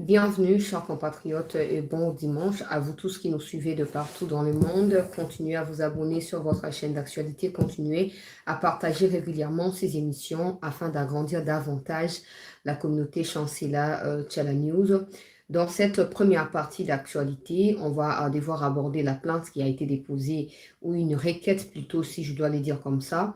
Bienvenue, chers compatriotes, et bon dimanche à vous tous qui nous suivez de partout dans le monde. Continuez à vous abonner sur votre chaîne d'actualité. Continuez à partager régulièrement ces émissions afin d'agrandir davantage la communauté Chancela Tchala News. Dans cette première partie d'actualité, on va devoir aborder la plainte qui a été déposée, ou une requête plutôt, si je dois le dire comme ça,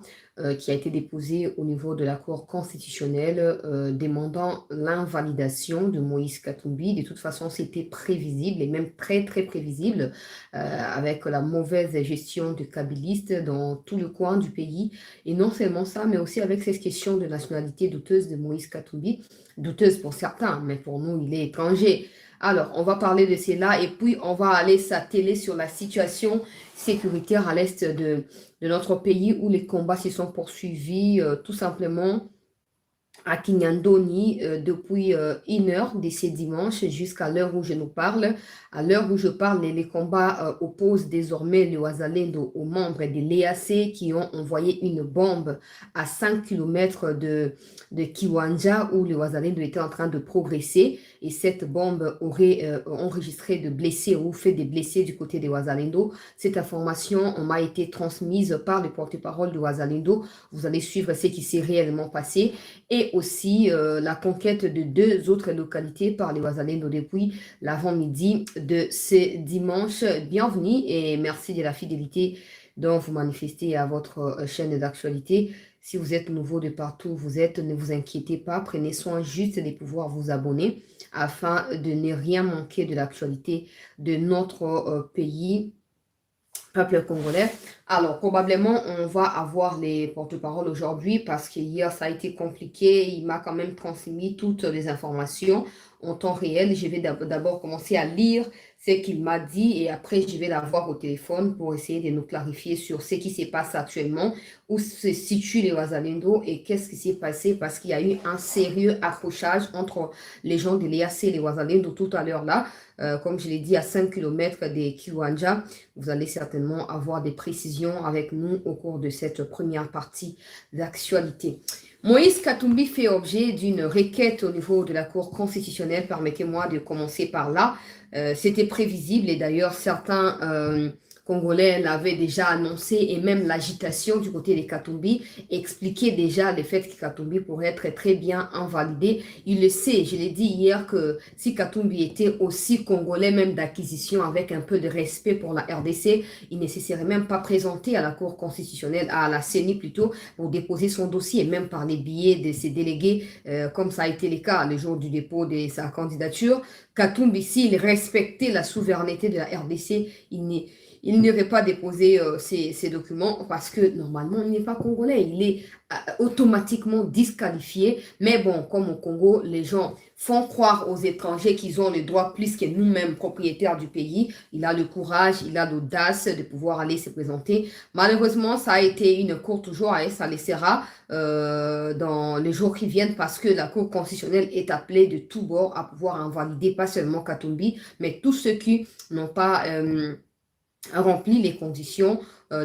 qui a été déposée au niveau de la Cour constitutionnelle demandant l'invalidation de Moïse Katumbi. De toute façon, c'était prévisible et même très, très prévisible avec la mauvaise gestion de kabylistes dans tout le coin du pays. Et non seulement ça, mais aussi avec cette question de nationalité douteuse de Moïse Katumbi. Douteuse pour certains, mais pour nous, il est étranger. Alors, on va parler de cela et puis on va aller s'atteler sur la situation sécuritaire à l'est de notre pays où les combats se sont poursuivis tout simplement à Kinyandoni depuis 1 heure de ce dimanche jusqu'à l'heure où je nous parle. À l'heure où je parle, les combats opposent désormais le Wazalendo aux membres de l'EAC qui ont envoyé une bombe à 5 km de Kiwanja où le Wazalendo était en train de progresser et cette bombe aurait enregistré de blessés ou fait des blessés du côté des Wazalendo. Cette information m'a été transmise par le porte-parole du Wazalendo. Vous allez suivre ce qui s'est réellement passé et aussi la conquête de 2 autres localités par les Wazalendo depuis l'avant-midi de ce dimanche. Bienvenue et merci de la fidélité dont vous manifestez à votre chaîne d'actualité. Si vous êtes nouveau de partout où vous êtes, ne vous inquiétez pas, prenez soin juste de pouvoir vous abonner afin de ne rien manquer de l'actualité de notre pays, peuple congolais. Alors, probablement, on va avoir les porte-paroles aujourd'hui parce que hier, ça a été compliqué. Il m'a quand même transmis toutes les informations en temps réel. Je vais d'abord commencer à lire ce qu'il m'a dit et après, je vais l'avoir au téléphone pour essayer de nous clarifier sur ce qui se passe actuellement, où se situent les Wazalendo et qu'est-ce qui s'est passé parce qu'il y a eu un sérieux accrochage entre les gens de l'EAC et les Wazalendo tout à l'heure là. Comme je l'ai dit, à 5 km des Kiwanja, vous allez certainement avoir des précisions avec nous au cours de cette première partie d'actualité. Moïse Katumbi fait objet d'une requête au niveau de la Cour constitutionnelle. Permettez-moi de commencer par là. C'était prévisible et d'ailleurs certains Congolais l'avaient déjà annoncé et même l'agitation du côté des Katumbi expliquait déjà le fait que Katumbi pourrait être très bien invalidé. Il le sait, je l'ai dit hier que si Katumbi était aussi Congolais même d'acquisition avec un peu de respect pour la RDC, il ne se serait même pas présenté à la Cour constitutionnelle, à la CENI plutôt, pour déposer son dossier, même par les billets de ses délégués, comme ça a été le cas le jour du dépôt de sa candidature. Katumbi, s'il respectait la souveraineté de la RDC, il n'aurait pas déposé ces documents parce que normalement, il n'est pas congolais. Il est automatiquement disqualifié. Mais bon, comme au Congo, les gens font croire aux étrangers qu'ils ont le droit plus que nous-mêmes, propriétaires du pays. Il a le courage, il a l'audace de pouvoir aller se présenter. Malheureusement, ça a été une courte joie et ça laissera dans les jours qui viennent parce que la Cour constitutionnelle est appelée de tous bords à pouvoir invalider pas seulement Katumbi, mais tous ceux qui n'ont pas rempli les conditions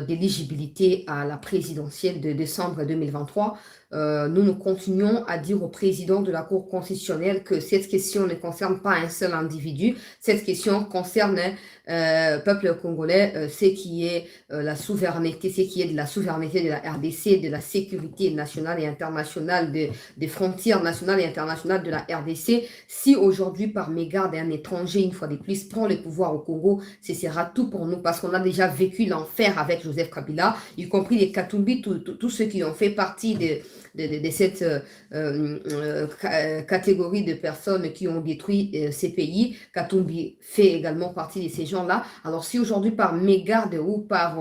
d'éligibilité à la présidentielle de décembre 2023. Nous continuons à dire au président de la Cour constitutionnelle que cette question ne concerne pas un seul individu. Cette question concerne peuple congolais, ce qui est la souveraineté, ce qui est de la souveraineté de la RDC, de la sécurité nationale et internationale, des frontières nationales et internationales de la RDC. Si aujourd'hui, par mégarde, un étranger, une fois de plus, prend le pouvoir au Congo, ce sera tout pour nous parce qu'on a déjà vécu l'enfer avec Joseph Kabila, y compris les Katumbi, tous ceux qui ont fait partie de cette catégorie de personnes qui ont détruit ces pays. Katumbi fait également partie de ces gens-là. Alors si aujourd'hui par mégarde ou par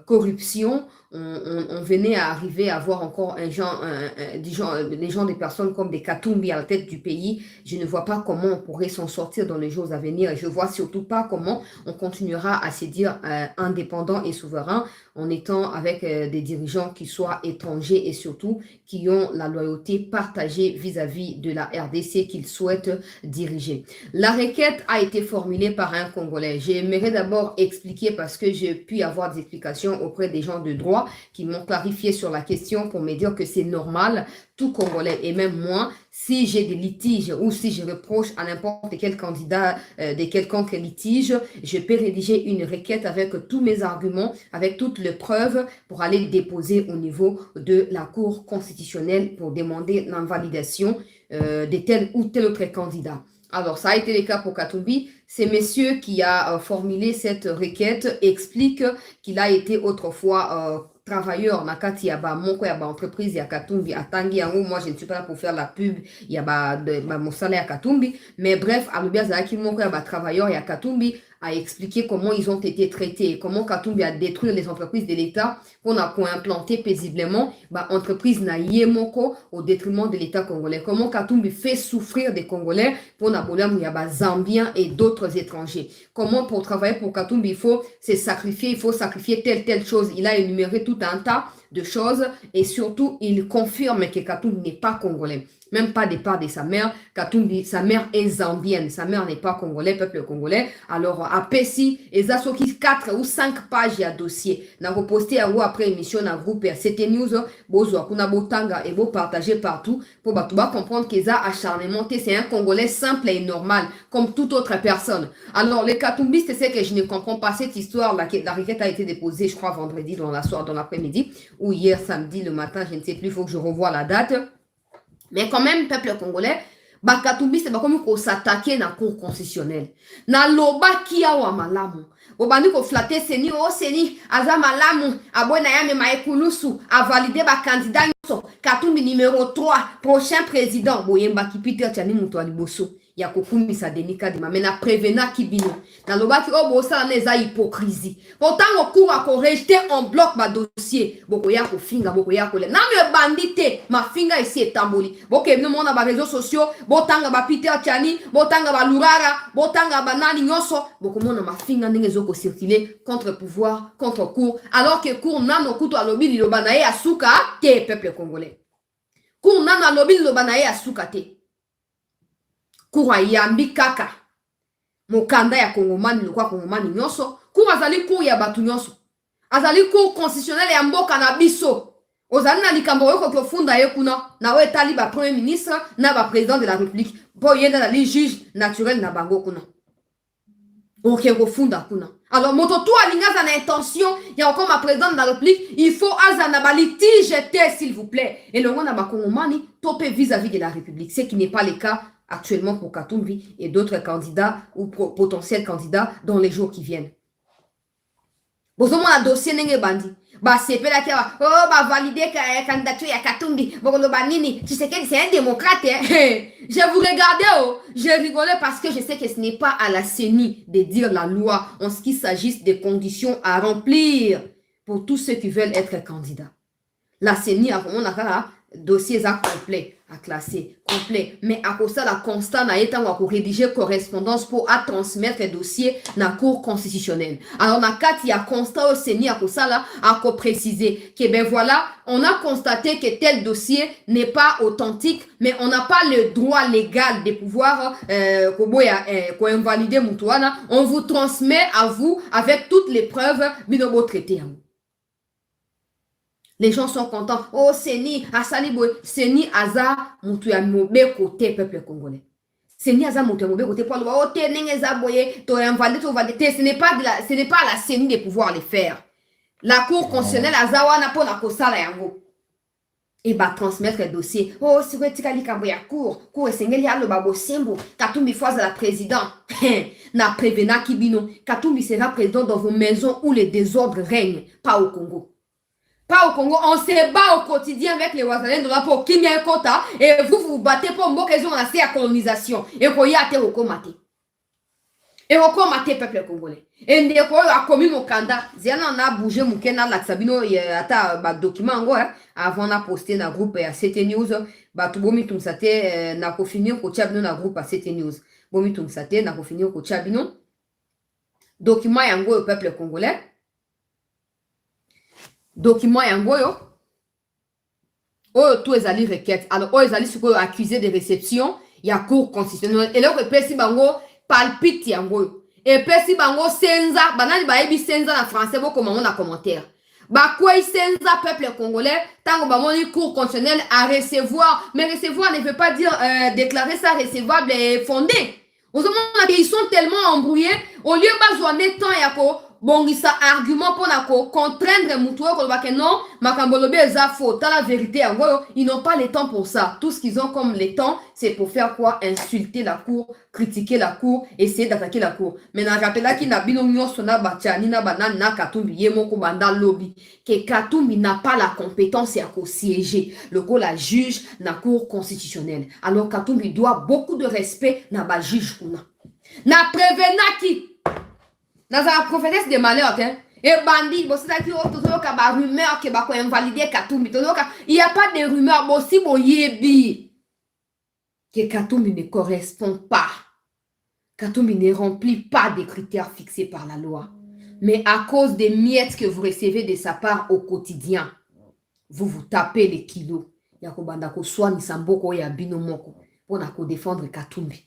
corruption, on venait à arriver à voir encore des gens, des personnes comme des Katumbi à la tête du pays, je ne vois pas comment on pourrait s'en sortir dans les jours à venir et je ne vois surtout pas comment on continuera à se dire indépendant et souverain en étant avec des dirigeants qui soient étrangers et surtout qui ont la loyauté partagée vis-à-vis de la RDC qu'ils souhaitent diriger. La requête a été formulée par un Congolais. J'aimerais d'abord expliquer parce que j'ai pu avoir des explications auprès des gens de droit fois, qui m'ont clarifié sur la question pour me dire que c'est normal, tout Congolais, et même moi, si j'ai des litiges ou si je reproche à n'importe quel candidat de quelconque litige, je peux rédiger une requête avec tous mes arguments, avec toutes les preuves pour aller déposer au niveau de la Cour constitutionnelle pour demander l'invalidation de tel ou tel autre candidat. Alors, ça a été le cas pour Katumbi. C'est monsieur qui a formulé cette requête explique qu'il a été autrefois travailleur na kati ya ba moko ya ba entreprise ya Katumbi atangi yango. Moi je ne suis pas là pour faire la pub ya ba mosala ya Katumbi, mais bref alobi azalaki moko ya ba travailleur ya Katumbi a expliqué comment ils ont été traités, comment Katumbi a détruit les entreprises de l'État qu'on a implanté paisiblement ba entreprise na yemoko au détriment de l'État congolais, comment Katumbi fait souffrir des Congolais pour nabolam ya ba Zambiens et d'autres étrangers, comment pour travailler pour Katumbi il faut se sacrifier, il faut sacrifier telle chose. Il a énuméré tout un tas de choses et surtout il confirme que Katumbi n'est pas congolais, même pas des parts de sa mère. Katumbi, sa mère est zambienne, sa mère n'est pas congolais, peuple congolais. Alors à Pessi, ils ont 4 ou 5 pages à dossier. N'a reposté à vous après émission dans le groupe CT News, bozo kuna botanga et vous partager partout pour comprendre qu'ils ont acharnement. C'est un Congolais simple et normal comme toute autre personne. Alors les Katumbistes, c'est que je ne comprends pas cette histoire. La requête a été déposée, je crois, vendredi dans la soirée, dans l'après-midi, ou hier samedi le matin, je ne sais plus, il faut que je revoie la date. Mais quand même, peuple congolais, Katumbi, c'est pas comme qu'on s'attaquait dans la cour constitutionnelle. Na loba kia wa malamu. Obandi ko flatter seni, oh seni, aza malamu, abona yame maekulusu, a validé ba candidat nyoso. Katumbi numéro 3, prochain président. Boyemba ki Peter Tchani muto aliboso. Ya kokumisa denika de mamena prévena kibino. Na loba ki oh bosa na eza hypocrisie. Pourtant au cours a ko rejeter en bloc ba dossier. Boko ya ko finga, boko ya ko le. Na me bandité, ma finga ici etamboli. Boko ebino mona ba réseaux sociaux, botanga ba Peter Tchani, botanga ba Lurara, botanga ba nani nyoso, boko mona ma finga ndenge zoko circuler contre pouvoir, contre cour, alors que cour nano kuto alobi liloba na ye asuka te peuple congolais. Cour nano alobi liloba na ye asuka te. Cour yambi kaka. Mokanda ya Kongomani lokwa Kongomani nyonso, cour azali cour ya batu nyonso. Azali cour constitutionnel ya mboka na biso. Ozali na likambo yoko kofunda ye kuna na we tali ba premier ministre na ba président de la République. Bo yenda na li juge naturel na bango kuna. Ok, kofunda kuna. Alors, moto tout alingaza na intention, il y a encore ma présidente de la République, il faut azana ba litige s'il vous plaît. Et le monde a Kongomani topé vis-à-vis de la République, ce qui n'est pas le cas actuellement pour Katumbi et d'autres candidats ou potentiels candidats dans les jours qui viennent. Bozomo na dossier nenge bandi. Ba sepela kia oh ba valider candidature ya Katumbi. Bokolo banini, tu sais que c'est un démocrate hein? Je vous regardais oh, je rigolais parce que je sais que ce n'est pas à la CENI de dire la loi en ce qui s'agisse des conditions à remplir pour tous ceux qui veulent être candidats. La CENI a vraiment un dossier complet à classer, complet. Mais à cause de la constat, na étant à rédiger correspondance pour à transmettre le dossier na cour constitutionnelle. Alors, na kat, il y a constat au CENI à cause là, à préciser que ben voilà, on a constaté que tel dossier n'est pas authentique, mais on n'a pas le droit légal de pouvoir invalider Moutouana. On vous transmet à vous avec toutes les preuves binobo traité. Les gens sont contents. Oh, Seni, Asaliboy, Seni, Aza, Moutou, Moube, côté, peuple congolais. Seni, Aza, Moutou, Moube, côté, pour le oh, Tenengeza, Boye, tu as invalidé, tu vas ce n'est pas à la Seni de pouvoir les faire. La cour constitutionnelle, Aza, Wana, pour la Kosala, Yango. Et bah, transmettre le dossier. Oh, c'est vrai, tu as dit qu'il y a cour, et Sengeli, le babo, Sembo, Katumbi, fois à la présidente. Na prévena Kibino, Katumbi sera président dans vos maisons où les désordres règnent, pas au Congo. Pas au Congo, on se bat au quotidien avec les Ouazalens pour qu'il y ait un quota et vous vous battez pour une raison à la colonisation. Et vous y a été recommaté. Et recommaté peuple congolais. Et nous avons commis mon candidat. On a bougé mon candidat là, Sabino, il y a un document avant de poster dans le groupe à CT News. Tout le monde a fini au Tchabino dans le groupe à CT News. Bomi Tumsate, n'a pas fini au Tchabino. Document yango au peuple congolais. Document yango yo tout les ali requête alors les ali sont accusés de réception il y a cour constitutionnelle et là que pesi bango palpite yango et pesi bango senza banani ba ebi senza na français bo comment on a commentaire Bakwe senza peuple congolais, tant que cours constitutionnel à recevoir. Mais recevoir ne veut pas dire déclarer ça recevable et fondé. Ils sont tellement embrouillés, au lieu de besoin de temps, bon, il y a argument pour contraindre Moutoua, que non, Makambolobe est faux, t'as la vérité, ils n'ont pas le temps pour ça. Tout ce qu'ils ont comme le temps, c'est pour faire quoi? Insulter la cour, critiquer la cour, essayer d'attaquer la cour. Mais dans rappel qui n'a bino sona bachani na banane na Katumbi yemoko banda lobby, que Katumbi n'a pas la compétence à siéger. Le coup la juge na cour constitutionnelle. Alors Katumbi doit beaucoup de respect na ba juge kuna. Na prévenant qui dans la prophétesse des malheurs, hein? Et bandit, bon, c'est-à-dire qu'il y a des rumeurs qui vont invalider Katumbi. Il n'y a pas de rumeurs, bon, si bon, yebi, que Katumbi ne correspond pas. Katumbi ne remplit pas des critères fixés par la loi. Mais à cause des miettes que vous recevez de sa part au quotidien, vous vous tapez les kilos. Il y a ko soigner Samboko ya binomoko pour défendre Katumbi.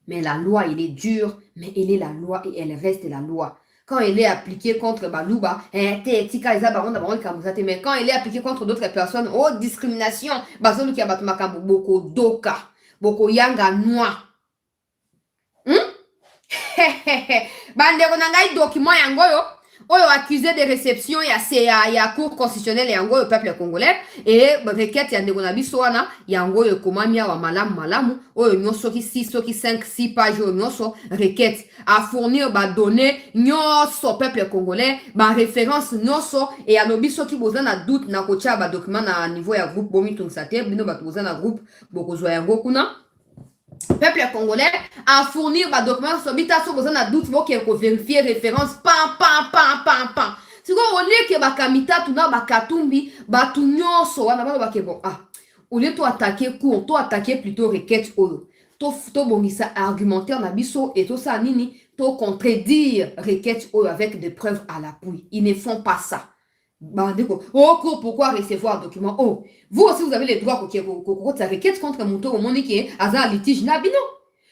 Mais la loi, elle est dure, mais elle est la loi et elle reste la loi. Quand elle est appliquée contre Balouba, mais quand elle est appliquée contre d'autres personnes, oh, discrimination, Bazolu qui a battu Makambo, Boko Doka, Boko Yanga Noir. Bandero nangai document yangoyo, oyo accusé de réception ya cour constitutionnelle yangoyo peuple congolais et requête ya ndeko na biso wana yangoyo komamia wa malamu oyo nyoso ki 6 soki 5 6 pages oyo nyoso requête à fournir ba données nyoso peuple congolais ba référence nyoso et alobi soki boza na doute na kotia ba document na niveau ya groupe bomi tungsate bino ba boza na groupe bokozwa yango kuna. Peuple congolais à fournir des documents sur bita so besoin na doute bo qui vérifier référence pam. Si on lieu que bakamita tuna bakatumbi batunyo so wana ba ke bon au lieu to attaquer court to attaquer plutôt requête oyo to bongisa argumentaire na biso et to ça nini to contredire requête oyo avec des preuves à l'appui. Ils ne font pas ça. Oh, pourquoi recevoir un document? Oh, vous aussi, vous avez le droit que ça requête contre mon tour au monde qui est à litige nabino.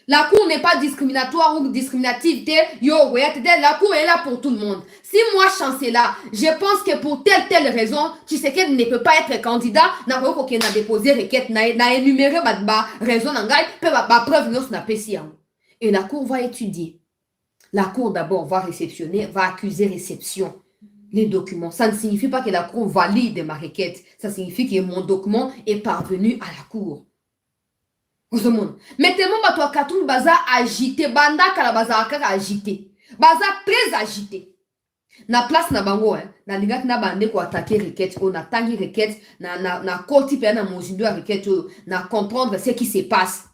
La cour n'est pas discriminatoire ou discriminative. La cour est là pour tout le monde. Si moi, chancelier, je pense que pour telle raison, tu sais qu'elle ne peut pas être candidat, n'a pas déposé requête, n'a énuméré raison, preuve, et la cour va étudier. La cour d'abord va réceptionner, va accuser réception. Les documents. Ça ne signifie pas que la cour valide ma requête. Ça signifie que mon document est parvenu à la cour. Mais tellement toi Katumbi baza agité, banda kala baza akaka agité. Baza très agité. Na place na bango na lingati na bande ko attaquer requête ou na tangi requête na koti pe na mozindo ya requête na comprendre ce qui se passe.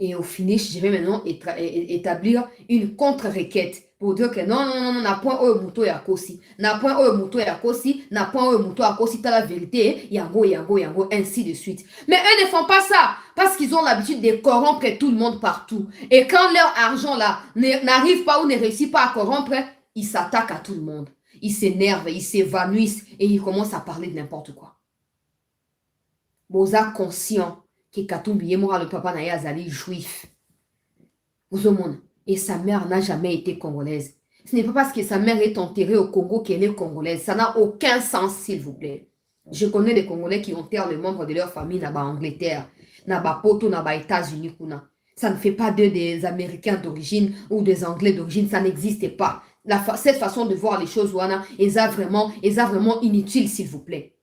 Et au finish, je vais maintenant établir une contre-requête pour dire que non, n'a point au mouto ya kosi, n'a point au mouto ya kosi, n'a point au mouto ya kosi, t'as la vérité, yango, ainsi de suite. Mais eux ne font pas ça parce qu'ils ont l'habitude de corrompre tout le monde partout. Et quand leur argent là n'arrive pas ou ne réussit pas à corrompre, ils s'attaquent à tout le monde. Ils s'énervent, ils s'évanouissent et ils commencent à parler de n'importe quoi. Boza conscient que Katumbi Yemora, le papa na azali juif. Et sa mère n'a jamais été congolaise. Ce n'est pas parce que sa mère est enterrée au Congo qu'elle est congolaise. Ça n'a aucun sens, s'il vous plaît. Je connais des Congolais qui enterrent les membres de leur famille dans Angleterre, dans Poto, dans les États-Unis. Ça ne fait pas d'eux des Américains d'origine ou des Anglais d'origine. Ça n'existe pas. Cette façon de voir les choses, est vraiment inutile, s'il vous plaît.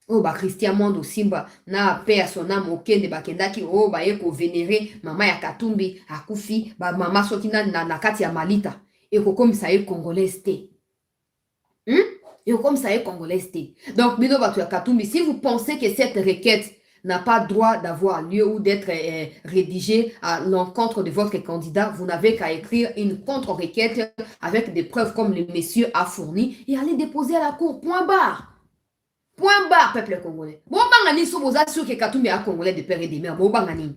Oh, Christian Mondo Simba, na père son âme au Kende Bakendaki, oh, eko vénéré, maman ya Katumbi, akufi, maman sokina na kati ya Malita. Et comme ça est congolaise. Et comme ça est congolaise. Donc, Bino Batu ya Katumbi, si vous pensez que cette requête n'a pas droit d'avoir lieu ou d'être rédigée à l'encontre de votre candidat, vous n'avez qu'à écrire une contre-requête avec des preuves comme le monsieur a fourni et aller déposer à la cour. Point barre. Point barre, peuple congolais. Bon, bangani, so boza sûr que Katumbi a congolais de père et de mère. Bon, bangani.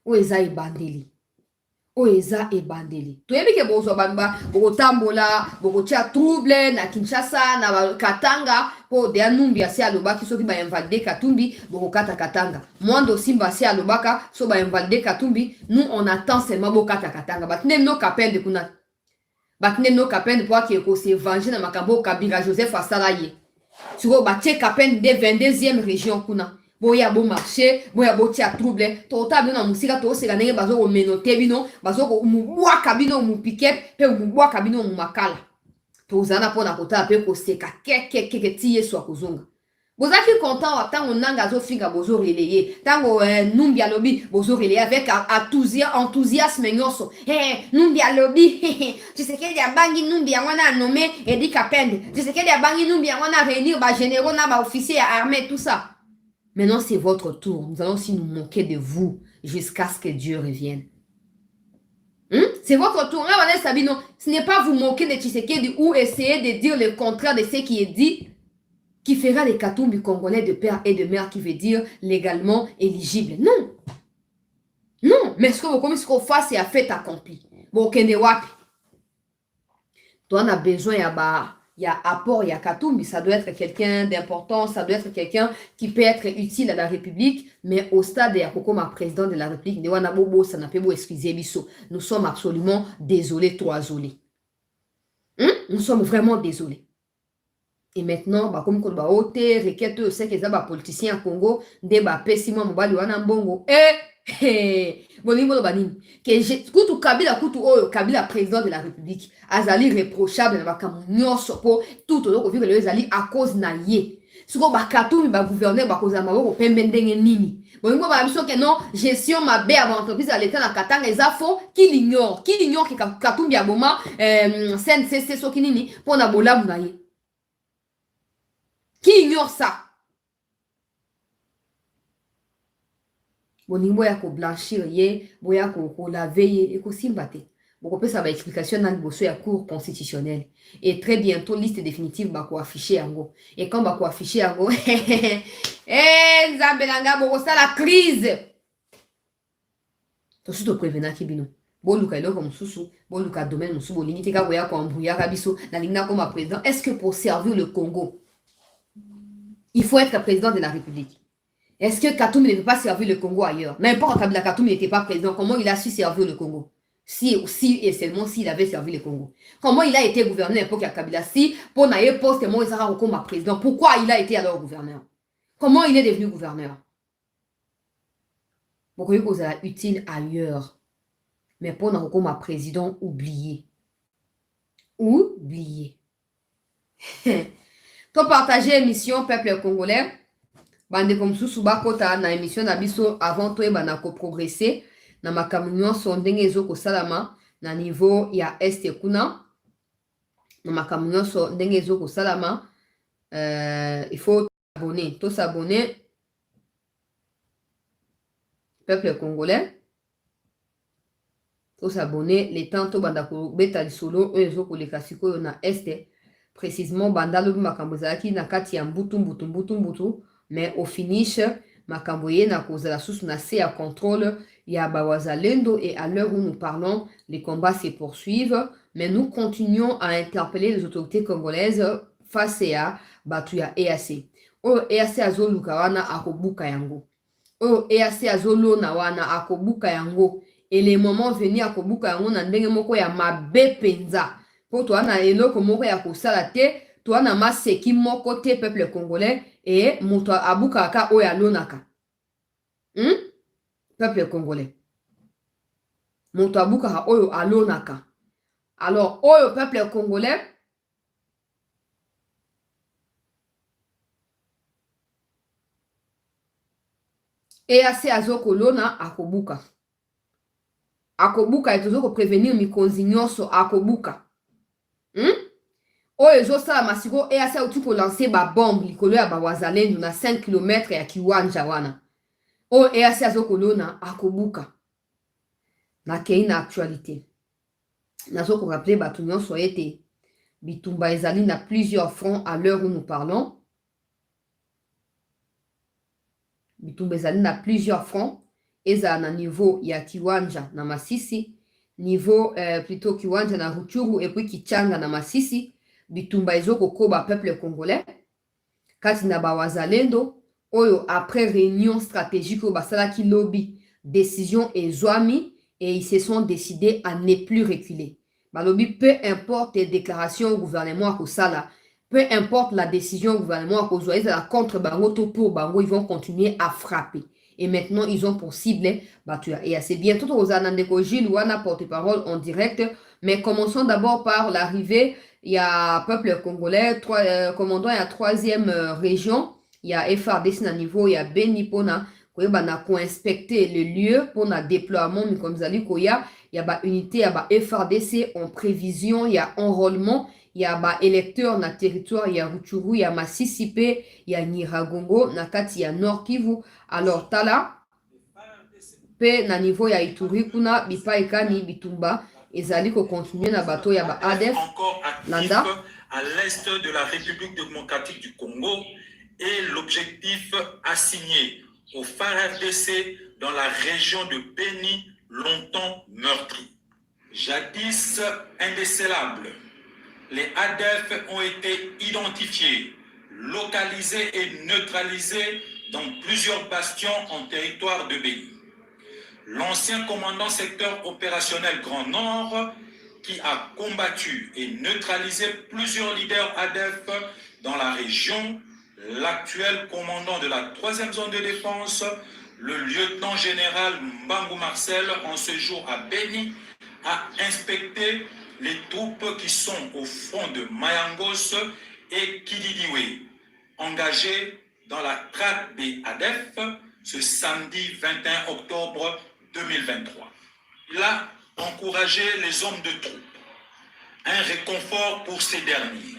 Oeza e bandeli. Oeza e bandeli. Tu yebi ke bozo bamba, boko tambola, boko tia trouble, na Kinshasa, na Katanga, po de anumbi ase alobaki, so ki ba invalide Katumbi, boko kata Katanga. Mwando Simba ase alobaka, so ba invalide Katumbi, nous on attend seulement boko kata Katanga. Bat nem no kapel de kuna. bakine no kapende pour qui ko se venger na makambo Kabila Joseph asala ye siko batie kapende de 22e région kuna boya bo marché boya bo tia trouble to tabi na musika to seka ndenge bazo ko menote bino bazo ko mubwa kabino mu piquet pe mubwa kabino mu makala to zana pona kota pe ko seka ke tiye so akuzunga bozaki content atango nanga zo finga bozo relayer tango Numbia lobi bozo relayer avec enthousiasme nyonso Numbia lobi tu sais que ya bangi Numbia wana nommé Edi Kapende tu sais que ya bangi Numbia wana réunir ba généraux na ba officiers armés tout ça. Maintenant c'est votre tour, nous allons aussi nous moquer de vous jusqu'à ce que Dieu revienne. C'est votre tour. Ce n'est pas vous moquer de Tshisekedi ou essayer de dire le contraire de ce qui est dit qui fera les Katumbi congolais de père et de mère, qui veut dire légalement éligible. Non. Non. Mais ce que vous commencez à faire, c'est à fait accompli. Bon, kende wapi. Toi, on a besoin, il y a apport, il y a Katumbi. Ça doit être quelqu'un d'important, ça doit être quelqu'un qui peut être utile à la République, mais au stade, il y a Kokoma, président de la République, nous sommes absolument désolés, trois zolés. Nous sommes vraiment désolés. Et maintenant, comme on va ôter, requête, c'est que les politiciens Congo, débat pessiment, mobali wana mbongo. Bonimo banini. Que kutu Kabila kutu oyo Kabila président de la République. Azali reprochable na bakamu nyonso po tout au vu que les azali à cause na ye. Suko bakatu ba gouverneur ba koza maboko pembe ndenge nini. Bonimo ba biso que non, gestion mabe à l'entreprise à l'état na katanga ezafo qui l'ignore que Katumbi aboma CNCC so kinini pour na bola na ye. Qui ignore ça? Boningo ya ko blanchir ye, boya ko laver ye, et ko simbate. Bon, ça va explication dans le ya cour constitutionnelle. Et très bientôt, liste définitive va ko afficher yango. Et quand va ko afficher yango, Nzambelanga boko ça la crise. To suto prévenant kibino. Bon luka eloko mususu, bon luka domaine mususu bolingi te ka boya ko embrouiller kabiso na lingna comme président. Est-ce que pour servir le Congo il faut être président de la République? Est-ce que Katumbi ne peut pas servir le Congo ailleurs? N'importe Kabila Katumbi n'était pas président. Comment il a su servir le Congo? Si et seulement s'il avait servi le Congo. Comment il a été gouverneur à l'époque à Kabila? Si pour n'aller poste moi il comme président. Pourquoi il a été alors gouverneur? Comment il est devenu gouverneur? Pourquoi il est utile ailleurs? Mais pour n'aller comme président, oublié. Oublié. To partager émission peuple congolais bande comme sous bakota na émission na biso avant to ebana ko progresser na makamyo so ndenge ezoko salama na niveau ya est kuna na makamyo so ndenge ezoko salama il faut s'abonner peuple congolais to s'abonner les temps to banda ko beta solo ezoko le kasiko na est précisément bandalo makambo zaki na kati ya mbutu mais au finish makambo ye na cause la sous na se à contrôle ya bawazalendo et à l'heure où nous parlons les combats se poursuivent mais nous continuons à interpeller les autorités congolaises face à batu ya EAC. EAC azoluka wana akobuka yango. EAC azolona wana akobuka yango et les moments venir akobuka yango na ndenge moko ya mabe penza. Pour toi, na eloko moko ya kosala te, toi na maseki moko te peuple congolais et moto abukaka oya lonaka. Peuple congolais. Moto abukaka oyo alonaka. Alors, oyo peuple congolais et assez azoko lona akobuka. Akobuka etozoko prévenir mikonzi nyonso akobuka. Oyo ezosala masiko EAC auti kolancer babombe likolo ya bawazalendo na 5 km ya kiwanja wana. Oyo EAC azokolona akobuka. Nakei na actualité. Nazoko rappeler batu nyonso ete bitumba ezali na plusieurs fronts à l'heure où nous parlons. Bitumba ezali na plusieurs fronts. Eza na niveau ya kiwanja na Masisi. Niveau plutôt kiwanja na Ruchuru et puis Kichanga na Masisi. Bitumba ezoko koba peuple congolais. Kati na bawazalendo. Oyo après réunion stratégique au basalaki lobby. Décision ezwami. Et ils se sont décidés à ne plus reculer. balobi, peu importe les déclarations au gouvernement à ça là, peu importe la décision au gouvernement à cause la contre bango tout pour bango, ils vont continuer à frapper. Et maintenant, ils ont pour cible Batuya. Et c'est bientôt aux Anandeko Gilles ou Anna porte-parole en direct. Mais commençons d'abord par l'arrivée. Il y a peuple congolais, commandant, il y a troisième région. Il y a FRDC à niveau, il y a Beni Pona. Pour inspecter le lieu pour le déploiement, comme vous allez il y a unité, il y a FRDC en prévision, il y a enrôlement. Il y a électeurs dans le territoire, il y a Rutshuru, il y a Massissipé, il y a Nyiragongo, Nakati, il y a Nord Kivu. Alors, tala, pe na niveau ya Ituri, kuna, bipa ekani, bitumba, ezali ko continuer na bateau, il y a ADF, Landa. À l'est de la République démocratique du Congo, et l'objectif assigné au FARDC dans la région de Beni, longtemps meurtri. Jadis indécélables, les ADF ont été identifiés, localisés et neutralisés dans plusieurs bastions en territoire de Beni. L'ancien commandant secteur opérationnel Grand Nord, qui a combattu et neutralisé plusieurs leaders ADF dans la région, l'actuel commandant de la 3e zone de défense, le lieutenant général Mbangou Marcel, en ce jour à Beni, a inspecté les troupes qui sont au front de Mayangos et Kididiwe, engagées dans la traque des ADF ce samedi 21 octobre 2023. Il a encouragé les hommes de troupe, un réconfort pour ces derniers.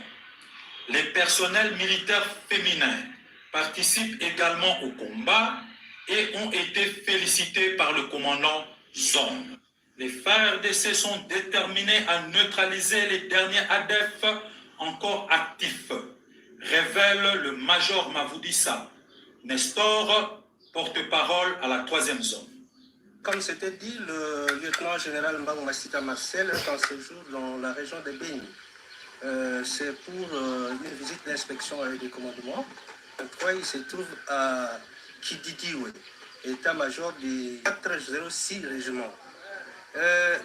Les personnels militaires féminins participent également au combat et ont été félicités par le commandant Zone. Les FARDC sont déterminés à neutraliser les derniers ADF encore actifs, révèle le major Mavoudissa, Nestor, porte-parole à la 3e zone. Comme c'était dit, le lieutenant général Mbangou Marcel est en séjour dans la région de Beni. C'est pour une visite d'inspection et de commandement. Il se trouve à Kididiwe, état-major du 406 régiment.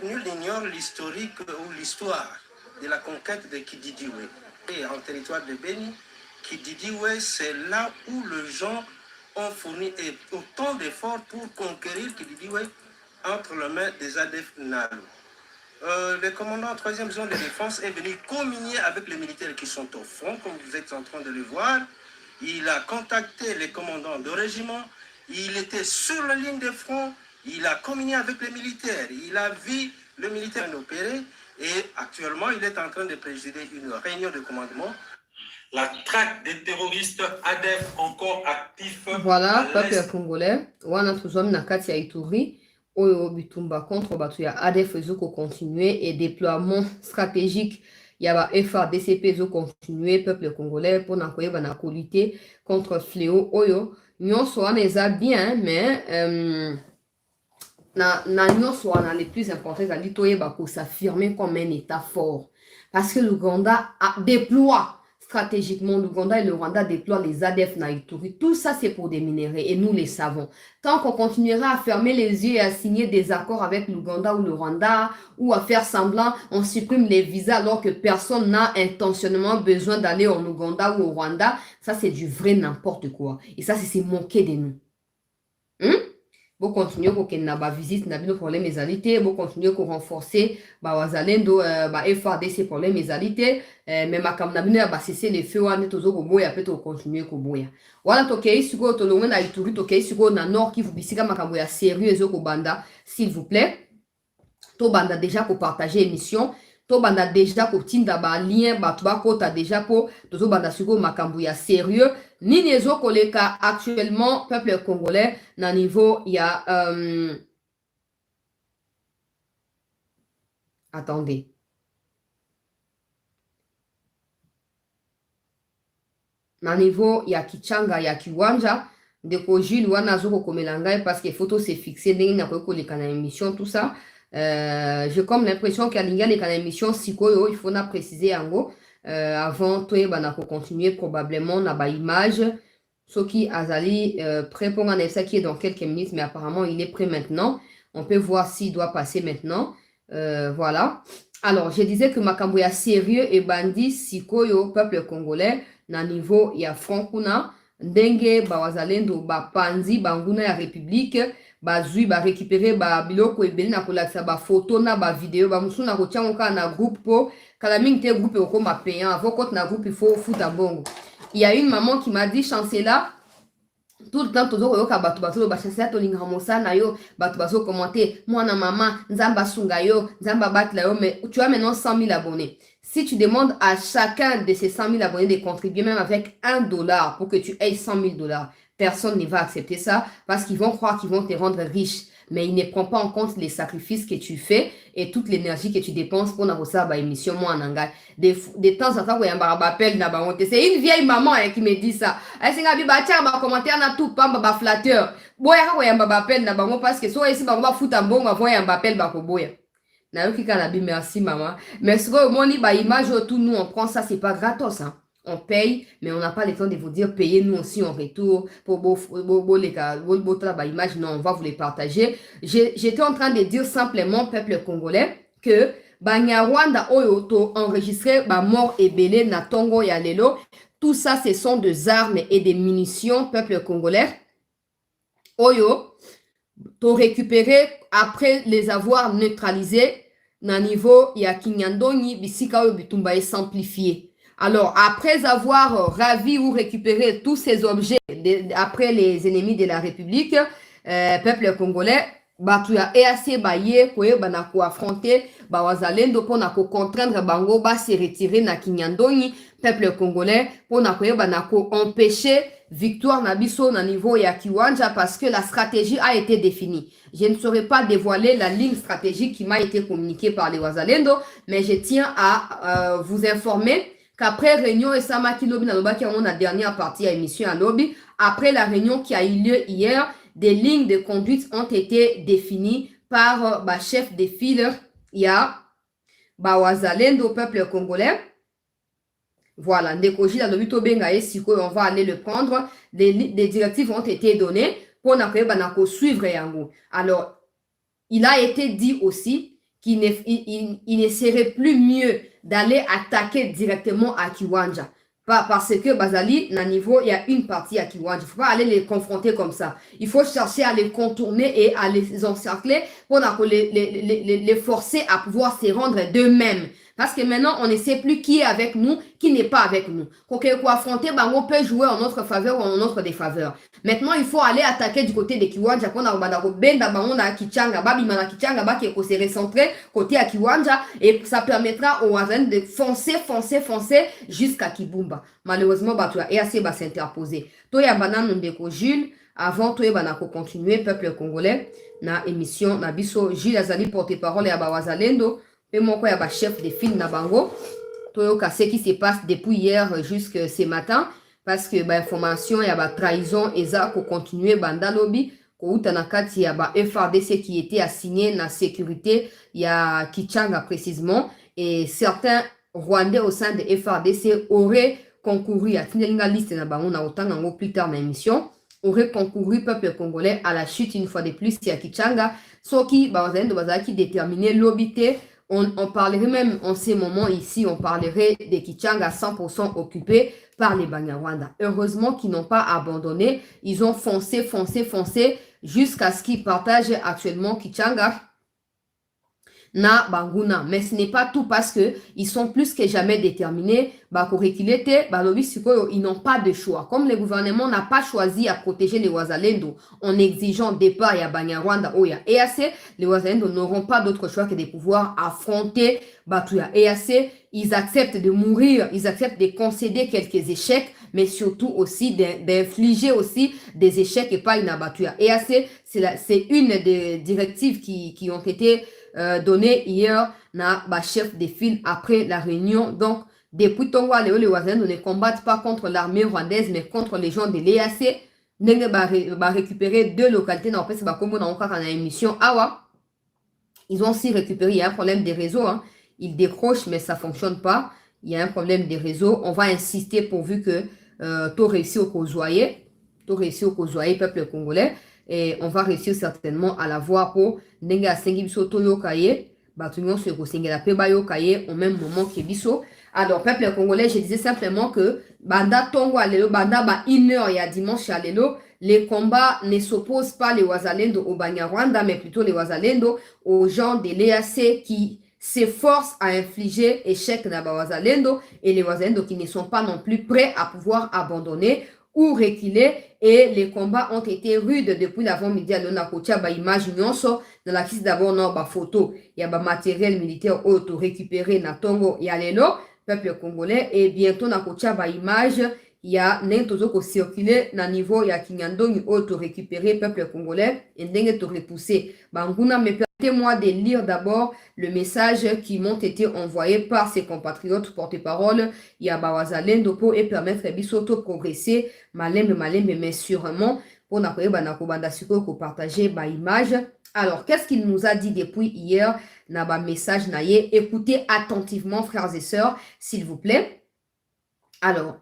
Nul n'ignore l'historique ou l'histoire de la conquête de Kididiwe. Et en territoire de Beni, Kididiwe, c'est là où les gens ont fourni autant d'efforts pour conquérir Kididiwe entre les mains des ADF Nalu. Le commandant 3e zone de défense est venu communier avec les militaires qui sont au front, comme vous êtes en train de le voir. Il a contacté les commandants de régiment, il était sur la ligne de front, il a communié avec les militaires, il a vu le militaire opérer et actuellement il est en train de présider une réunion de commandement. La traque des terroristes ADF encore actifs. Voilà, peuple congolais, wana tuzom na kati ya Ituri, oyo bitumba contre batu ya ADF ezoko continuer et déploiement stratégique ya FARDC ezo continuer peuple congolais pour na koyeba na lutter contre fléau oyo nyonso wana eza bien mais na nyonso wana les plus importants ezali toyeba ko s'affirmer comme un état fort parce que l'Ouganda déploie stratégiquement, l'Ouganda et le Rwanda déploient les ADF na Ituri. Tout ça, c'est pour des minéraux et nous les savons. Tant qu'on continuera à fermer les yeux et à signer des accords avec l'Ouganda ou le Rwanda ou à faire semblant, on supprime les visas alors que personne n'a intentionnellement besoin d'aller en Ouganda ou au Rwanda, ça, c'est du vrai n'importe quoi. Et ça, c'est moquer de nous. Vous continuez pour qu'il y ait une visite, n'a pas problème égalité, vous continuez pour renforcer, wazalendo, FARDC problème égalité, mais ma comme n'a pas cessé les feux, on est toujours au bout et après tout continuer au bout. Voilà, tokei, si vous êtes au na Ituri, tokei, si vous êtes dans Nord qui vous bisika makamboya sérieux et au banda, s'il vous plaît, to banda déjà pour partager l'émission. To banda déjà pour tinda ba lien ba tuba kota déjà pour tozo banda suko makambuya sérieux ni nezo koleka actuellement peuple congolais na niveau il y a attendez na niveau il y a Kichanga il y a Kiwanja ndeko Jules wana zoko komelanga parce que photo c'est fixé ndenge na koleka na émission tout ça. J'ai comme l'impression qu'il y a des émissions sikoyo, il faut préciser en gros avant toi banako continuer probablement na ba image ce qui azali prêt pour un essai qui est dans quelques minutes mais apparemment il est prêt maintenant. On peut voir s'il doit passer maintenant. Voilà. Alors, je disais que makambo ya sérieux et bandit sikoyo peuple congolais na niveau ya Frankuna ndenge ba wazalendo ba panzi banguna ya république bazui ba récupérer ba biloko ebele na kolakisa ba photo na ba vidéo ba musu na kotiango kaka na groupe po kala mingi te groupe okoma payant avant kote na groupe il faut futa bongo. Il y a une maman qui m'a dit chancela tout le temps toujours yoka bato bazo ba chancela to linga mosana yo bato bazo commenter mwana mama nzamba sunga yo nzamba batla yo mais tu as maintenant 100 000 abonnés. Si tu demandes à chacun de ces 100 000 abonnés de contribuer même avec $1 pour que tu aies 100 000 $, personne ne va accepter ça parce qu'ils vont croire qu'ils vont te rendre riche. Mais ils ne prennent pas en compte les sacrifices que tu fais et toute l'énergie que tu dépenses pour avoir ba émission moi en anglais. De temps en temps, quand il y a un appel, c'est une vieille maman qui me dit ça. Elle s'est dit, bah tiens, bah commentaire na tout, pas bah flatteur. Boya quand il y a un appel, na bah parce que soit ici bah va foutre un bon, bah voyez un appel bah pour boya. Na yo qui kanabi merci maman. Mais ce que moi ni bah image tout nous on prend ça c'est pas gratos hein. On paye, mais on n'a pas le temps de vous dire payez-nous aussi en retour pour les image. Non, on va vous les partager. J'étais en train de dire simplement, peuple congolais, que Banyarwanda Oyoto enregistré mort et belé na Tongo ya lelo. Tout ça, ce sont des armes et des munitions, peuple congolais. Oyo, to récupéré après les avoir neutralisés na niveau ya Kinyandoni, bisika oyo bitumba et simplifié. Alors, après avoir ravi ou récupéré tous ces objets après les ennemis de la République, peuple congolais, batu ya EAC baye koye banako affronter ba wazalendo pona ko contraindre bango ba se retirer na Kinyandoni, peuple congolais pona koye banako empêcher victoire na biso na niveau ya Kiwanja parce que la stratégie a été définie. Je ne saurais pas dévoiler la ligne stratégique qui m'a été communiquée par les wazalendo, mais je tiens à vous informer qu'après réunion et Samaki Lobby na Loba qui a la dernière partie à émission à Lobby, après la réunion qui a eu lieu hier, des lignes de conduite ont été définies par chef de file, il y a Wazalendo, peuple congolais. Voilà, Ndekoji la Lobby Tobenga et Siko, on va aller le prendre. Des directives ont été données pour suivre Yango. Alors, il a été dit aussi qu'il ne serait plus mieux d'aller attaquer directement à Kiwanja. Parce que Bazali, na niveau, il y a une partie à Kiwanja. Il ne faut pas aller les confronter comme ça. Il faut chercher à les contourner et à les encercler pour les forcer à pouvoir se rendre d'eux-mêmes. Parce que maintenant, on ne sait plus qui est avec nous, qui n'est pas avec nous. Quand on affronter, on peut jouer en notre faveur ou en notre défaveur. Maintenant, il faut aller attaquer du côté de Kiwanja. On a Kichanga, qui se recentrer côté à Kiwanja. Et ça permettra aux Wazalendo de foncer jusqu'à Kibumba. Malheureusement, EAC va s'interposer. Toya Banane Ndeko Jules, avant Toya Banako continuer, peuple congolais, na émission, na biso, Jules Azali porte-parole et Abawazalendo. Et mon chef de file na bango toyoka ce qui se passe depuis hier jusqu'à ce matin parce que information ya trahison eza ko continuer banda lobby ko uta na kati ya FARDC qui était assigné na sécurité ya Kichanga précisément et certains Rwandais au sein de FARDC auraient concouru à tinga liste na bango na otanga ngo plus tard na émission aurait concouru peuple congolais à la chute une fois de plus ya Kichanga soki bazalendo bazaki déterminer l'obité. On parlerait même en ces moments ici, on parlerait des Kichanga 100% occupés par les Banyarwanda. Heureusement qu'ils n'ont pas abandonné. Ils ont foncé jusqu'à ce qu'ils partagent actuellement Kichanga na Banguna. Mais ce n'est pas tout parce que ils sont plus que jamais déterminés. Ils n'ont pas de choix. Comme le gouvernement n'a pas choisi à protéger les Wazalendo en exigeant départ à Banyarwanda ou à EAC, les Wazalendo n'auront pas d'autre choix que de pouvoir affronter Batuya EAC. Ils acceptent de mourir, ils acceptent de concéder quelques échecs, mais surtout aussi d'infliger aussi des échecs et pas une Batuya EAC. C'est une des directives qui ont été donné hier na chef de file après la réunion. Donc, depuis Tongwa, les Wazalendo ne combattent pas contre l'armée rwandaise, mais contre les gens de l'EAC. Nenge va récupérer 2 localités dans la émission Awa. Ils ont aussi récupéré, il y a un problème des réseaux. Hein. Ils décrochent, mais ça ne fonctionne pas. Il y a un problème des réseaux. On va insister pourvu que tu réussi au Kozoye, peuple congolais. Et on va réussir certainement à la voir pour Nenga Sengi Biso Toyo Kaye, Batunion se Kosengela Pebayo Kaye au même moment que Bisso. Alors, peuple congolais, je disais simplement que Banda Tongo Alelo, Banda ba 1h et à dimanche Alelo, les combats ne s'opposent pas les Wazalendo au Banyarwanda, mais plutôt les Wazalendo aux gens de l'EAC qui s'efforcent à infliger échec à Wazalendo et les Wazalendo qui ne sont pas non plus prêts à pouvoir abandonner ou reculer. Et les combats ont été rudes depuis l'avant-midi à l'Onakotia, ba image nyonso, dans la crise d'abord, non, ba photo, il y a ba matériel militaire auto récupéré na Tongo et Alelo, peuple congolais, et bientôt na Kotia, ba image, il y a n'importe quoi circuler na niveau, il y a Kinyandong auto récupéré, peuple congolais, et n'engue to repoussé. Banguna, mais permettez-moi de lire d'abord le message qui m'ont été envoyés par ses compatriotes porte-parole, il y a Bawazalendo pour et permettre Bisoto progresser, malembe, mais sûrement, pour partager ma image. Alors, qu'est-ce qu'il nous a dit depuis hier? Naba message naye. Écoutez attentivement, frères et sœurs, s'il vous plaît. Alors,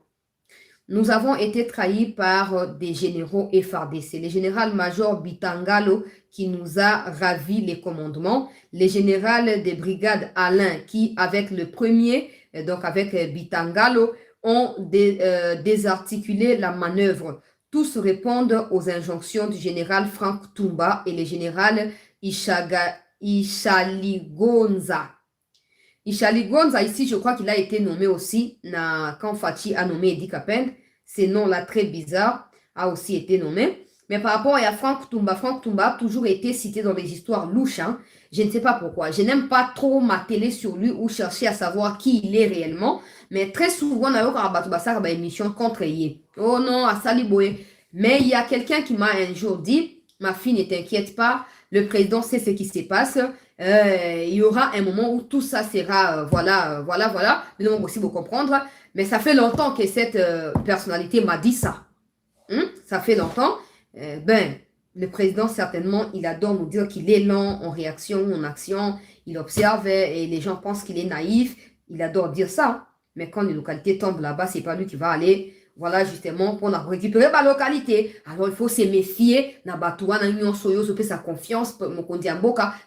nous avons été trahis par des généraux FARDC. Le général-major Bitangalo qui nous a ravi les commandements. Le général des brigades Alain qui, avec le premier, donc avec Bitangalo, ont désarticulé la manœuvre. Tous répondent aux injonctions du général Frank Tumba et le général Ishaligonza. Ishaligonza, ici, je crois qu'il a été nommé aussi, quand Fachi a nommé Edi Kapeng, ce nom-là très bizarre, a aussi été nommé. Mais par rapport à Frank Tumba a toujours été cité dans les histoires louches. Hein. Je ne sais pas pourquoi. Je n'aime pas trop m'atteler sur lui ou chercher à savoir qui il est réellement. Mais très souvent, on a eu une émission contre Yé. Oh non, à Saliboé. Mais il y a quelqu'un qui m'a un jour dit, ma fille, ne t'inquiète pas, le président sait ce qui se passe. Il y aura un moment où tout ça sera, voilà. Mais non, aussi vous comprendre. Mais ça fait longtemps que cette personnalité m'a dit ça. Ça fait longtemps. Le président, certainement, il adore nous dire qu'il est lent en réaction, en action. Il observe et les gens pensent qu'il est naïf. Il adore dire ça. Mais quand les localités tombent là-bas, c'est pas lui qui va aller, voilà, justement, pour récupérer la localité. Alors, il faut se méfier. Sa confiance,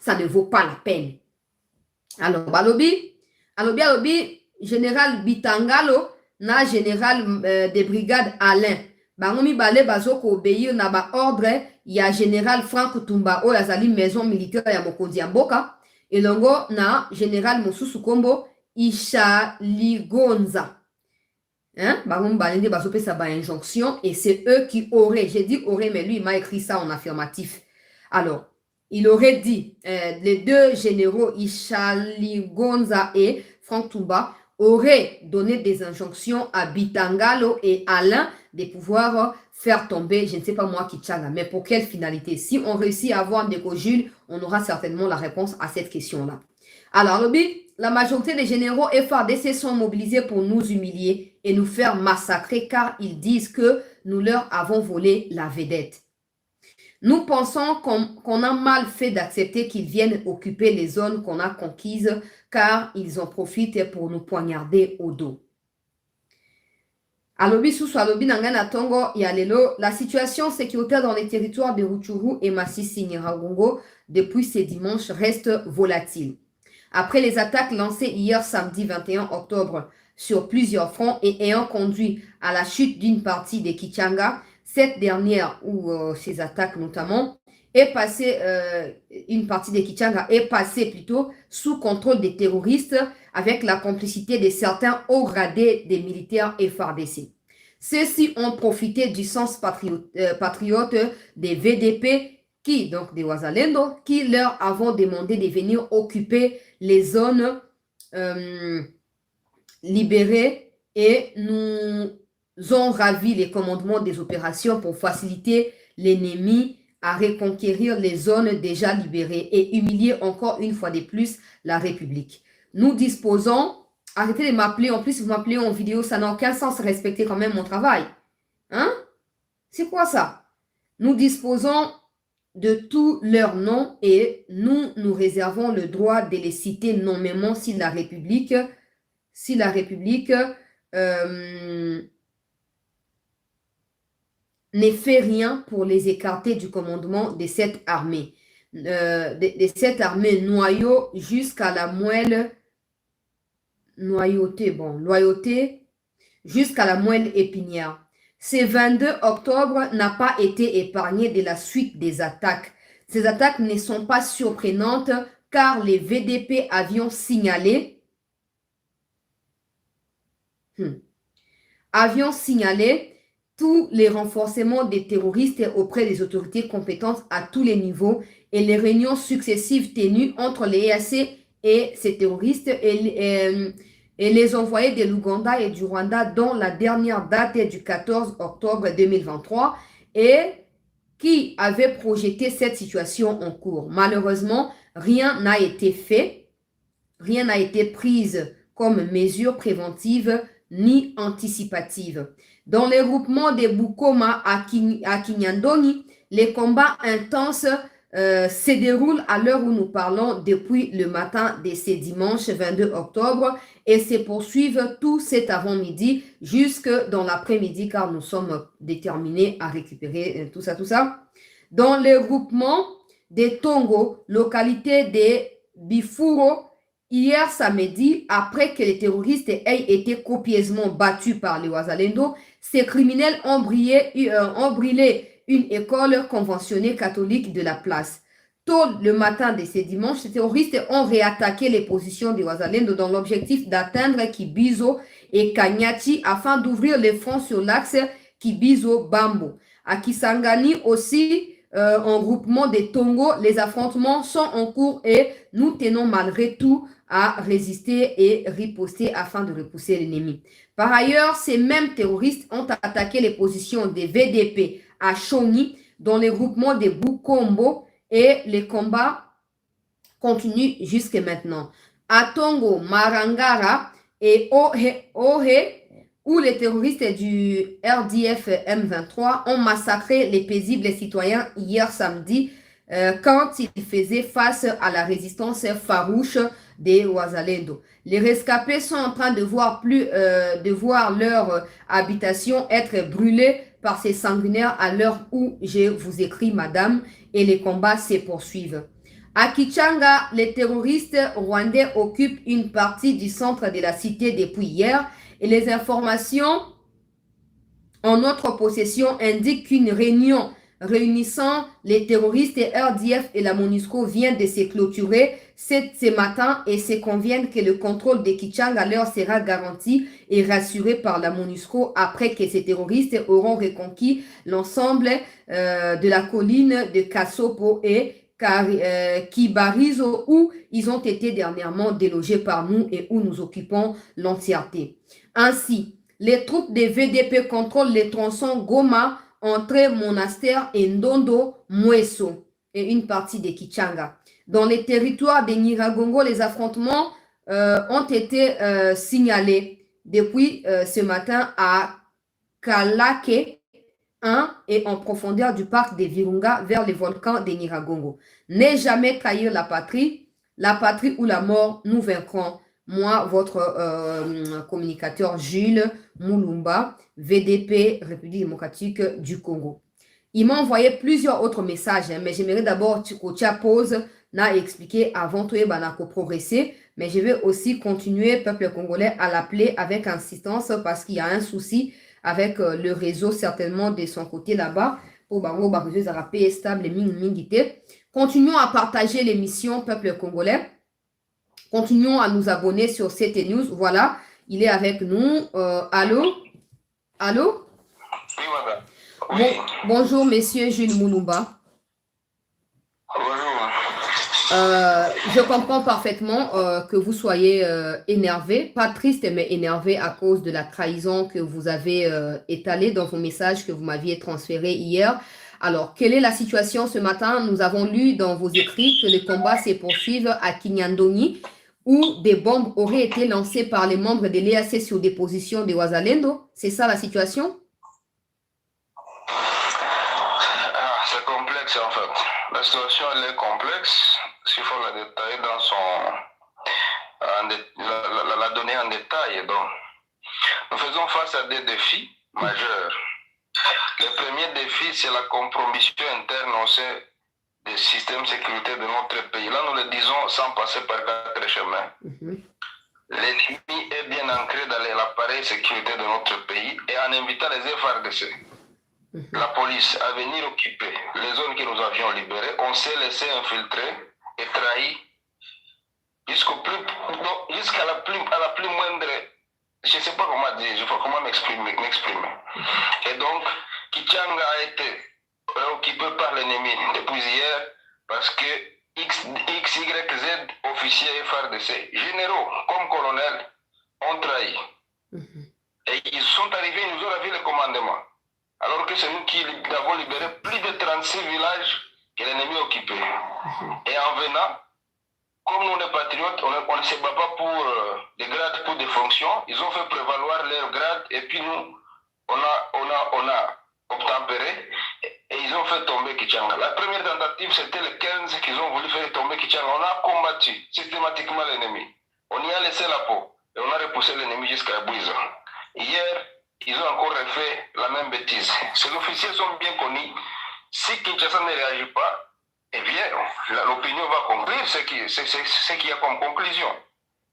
ça ne vaut pas la peine. Alors, balobi, général Bitangalo, na général des brigades Alain. Bangomi bale bazoko obéir na ba ordre, il y a général Frank Tumba o yazali maison militaire ya mokonzi mboka. Et longo na général Mosusu Kombo Ishaligonza. Hein? Bangomi balende bazope sa ba injonction et c'est eux qui auraient, j'ai dit auraient, mais lui il m'a écrit ça en affirmatif. Alors, il aurait dit, les deux généraux Ishaligonza et Frank Tumba auraient donné des injonctions à Bitangalo et Alain de pouvoir faire tomber, je ne sais pas moi, Kichanga, mais pour quelle finalité? Si on réussit à avoir des Jules, on aura certainement la réponse à cette question-là. Alors, la majorité des généraux FARDC sont mobilisés pour nous humilier et nous faire massacrer car ils disent que nous leur avons volé la vedette. Nous pensons qu'on a mal fait d'accepter qu'ils viennent occuper les zones qu'on a conquises car ils en profitent pour nous poignarder au dos. La situation sécuritaire dans les territoires de Rutshuru et Masisi Nyiragongo depuis ce dimanche reste volatile. Après les attaques lancées hier samedi 21 octobre sur plusieurs fronts et ayant conduit à la chute d'une partie des Kichanga, cette dernière, ou ces attaques notamment, est passée, une partie des Kichanga est passée plutôt sous contrôle des terroristes avec la complicité de certains hauts gradés des militaires FARDC. Ceux-ci ont profité du sens patriote des VDP, donc des Wazalendo, qui leur avons demandé de venir occuper les zones libérées et nous ont ravi les commandements des opérations pour faciliter l'ennemi à reconquérir les zones déjà libérées et humilier encore une fois de plus la République. Nous disposons, arrêtez de m'appeler, en plus vous m'appelez en vidéo, ça n'a aucun sens, respectez quand même mon travail. Hein? C'est quoi ça? Nous disposons de tous leurs noms et nous réservons le droit de les citer nommément si la République ne fait rien pour les écarter du commandement de cette armée. de cette armée noyau jusqu'à la moelle loyauté jusqu'à la moelle épinière. Ce 22 octobre n'a pas été épargné de la suite des attaques. Ces attaques ne sont pas surprenantes car les VDP avions signalé tous les renforcements des terroristes auprès des autorités compétentes à tous les niveaux et les réunions successives tenues entre les EAC et ces terroristes et les envoyés de l'Ouganda et du Rwanda, dont la dernière date est du 14 octobre 2023 et qui avait projeté cette situation en cours. Malheureusement, rien n'a été fait, rien n'a été prise comme mesure préventive ni anticipative. Dans les groupements de Bukoma à Kinyandoni, les combats intenses se déroulent à l'heure où nous parlons depuis le matin de ce dimanche 22 octobre et se poursuivent tout cet avant-midi jusque dans l'après-midi car nous sommes déterminés à récupérer tout ça. Dans les groupements de Tongo, localité de Bifuro, hier samedi, après que les terroristes aient été copieusement battus par les Wazalendo, ces criminels ont brûlé une école conventionnée catholique de la place. Tôt le matin de ce dimanche, ces terroristes ont réattaqué les positions des Wazalendo dans l'objectif d'atteindre Kibizo et Kanyati afin d'ouvrir les fronts sur l'axe Kibizo-Bambo. À Kisangani aussi, en groupement des Tongo, les affrontements sont en cours et nous tenons malgré tout à résister et riposter afin de repousser l'ennemi. Par ailleurs, ces mêmes terroristes ont attaqué les positions des VDP à Shoni dans les groupements de Bukombo et les combats continuent jusque maintenant. À Tongo, Marangara et Ohe, où les terroristes du RDF M23 ont massacré les paisibles citoyens hier samedi quand ils faisaient face à la résistance farouche des Wazalendo. Les rescapés sont en train de voir leur habitation être brûlée par ces sanguinaires à l'heure où je vous écris, madame, et les combats se poursuivent. À Kichanga, les terroristes rwandais occupent une partie du centre de la cité depuis hier et les informations en notre possession indiquent qu'une réunion réunissant les terroristes et RDF et la MONUSCO vient de se clôturer ce matin et se conviennent que le contrôle de Kichanga leur sera garanti et rassuré par la MONUSCO après que ces terroristes auront reconquis l'ensemble de la colline de Kasopo et Kibarizo où ils ont été dernièrement délogés par nous et où nous occupons l'entièreté. Ainsi, les troupes des VDP contrôlent les tronçons Goma, entre Monastère et Ndondo, Mweso et une partie de Kichanga. Dans les territoires de Nyiragongo, les affrontements ont été signalés depuis ce matin à Kalake 1 et en profondeur du parc des Virunga vers les volcans de Nyiragongo. Ne jamais trahir la patrie ou la mort, nous vaincrons. Moi, votre communicateur Jules Moulumba, VDP, République démocratique du Congo. Il m'a envoyé plusieurs autres messages, mais j'aimerais d'abord que pause n'a expliqué avant tout banako progresser, mais je vais aussi continuer, peuple congolais, à l'appeler avec insistance parce qu'il y a un souci avec le réseau certainement de son côté là-bas. Pour bango réseau zarapé stable mingité. Continuons à partager l'émission peuple congolais. Continuons à nous abonner sur CT News. Voilà, il est avec nous. Allô? Allô? Oui, madame. Oui. Bonjour, monsieur Jules Moulumba. Bonjour. Je comprends parfaitement que vous soyez énervé, pas triste, mais énervé à cause de la trahison que vous avez étalée dans vos messages que vous m'aviez transférés hier. Alors, quelle est la situation ce matin? Nous avons lu dans vos écrits que les combats se poursuivent à Kinyandoni, où des bombes auraient été lancées par les membres de l'EAC sur des positions de Wazalendo. C'est ça la situation? C'est complexe en fait. La situation elle est complexe. S'il faut la détailler dans la donner en détail. Donc, nous faisons face à des défis majeurs. Le premier défi, c'est la compromission interne au sein des systèmes de sécurité de notre pays. Là, nous le disons sans passer par 4 chemins. L'ennemi est bien ancré dans l'appareil de sécurité de notre pays et en invitant les FARDC, la police, à venir occuper les zones que nous avions libérées, on s'est laissé infiltrer et trahi jusqu'à la plus moindre, je ne sais pas comment dire, je ne sais pas comment m'exprimer. Et donc, Kichanga a été occupé par l'ennemi depuis hier parce que XYZ officiers FARDC, généraux comme colonels, ont trahi. Et ils sont arrivés, ils nous ont lavé le commandement. Alors que c'est nous qui avons libéré plus de 36 villages que l'ennemi occupé. Et en venant, comme nous les patriotes, on ne se bat pas pour des grades, pour des fonctions, ils ont fait prévaloir leurs grades et puis nous, on a obtempéré et ils ont fait tomber Kichanga. La première tentative, c'était le 15 qu'ils ont voulu faire tomber Kichanga. On a combattu systématiquement l'ennemi. On y a laissé la peau et on a repoussé l'ennemi jusqu'à Bouiza. Hier, ils ont encore refait la même bêtise. Ces officiers sont bien connus. Si Kinshasa ne réagit pas, eh bien, l'opinion va conclure ce qu'il y a comme conclusion.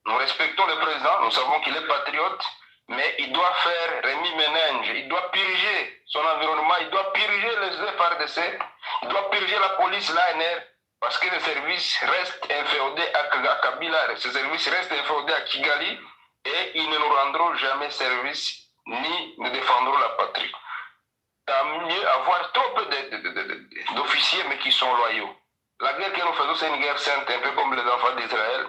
Nous respectons le président, nous savons qu'il est patriote, mais il doit faire remis-ménage, il doit purger son environnement, il doit purger les FARDC, il doit purger la police, l'ANR, parce que les services restent inféodés à Kabila, ces services restent inféodés à Kigali, et ils ne nous rendront jamais service, ni ne défendront la patrie. Tant mieux avoir trop peu d'officiers, mais qui sont loyaux. La guerre que nous faisons, c'est une guerre sainte, un peu comme les enfants d'Israël.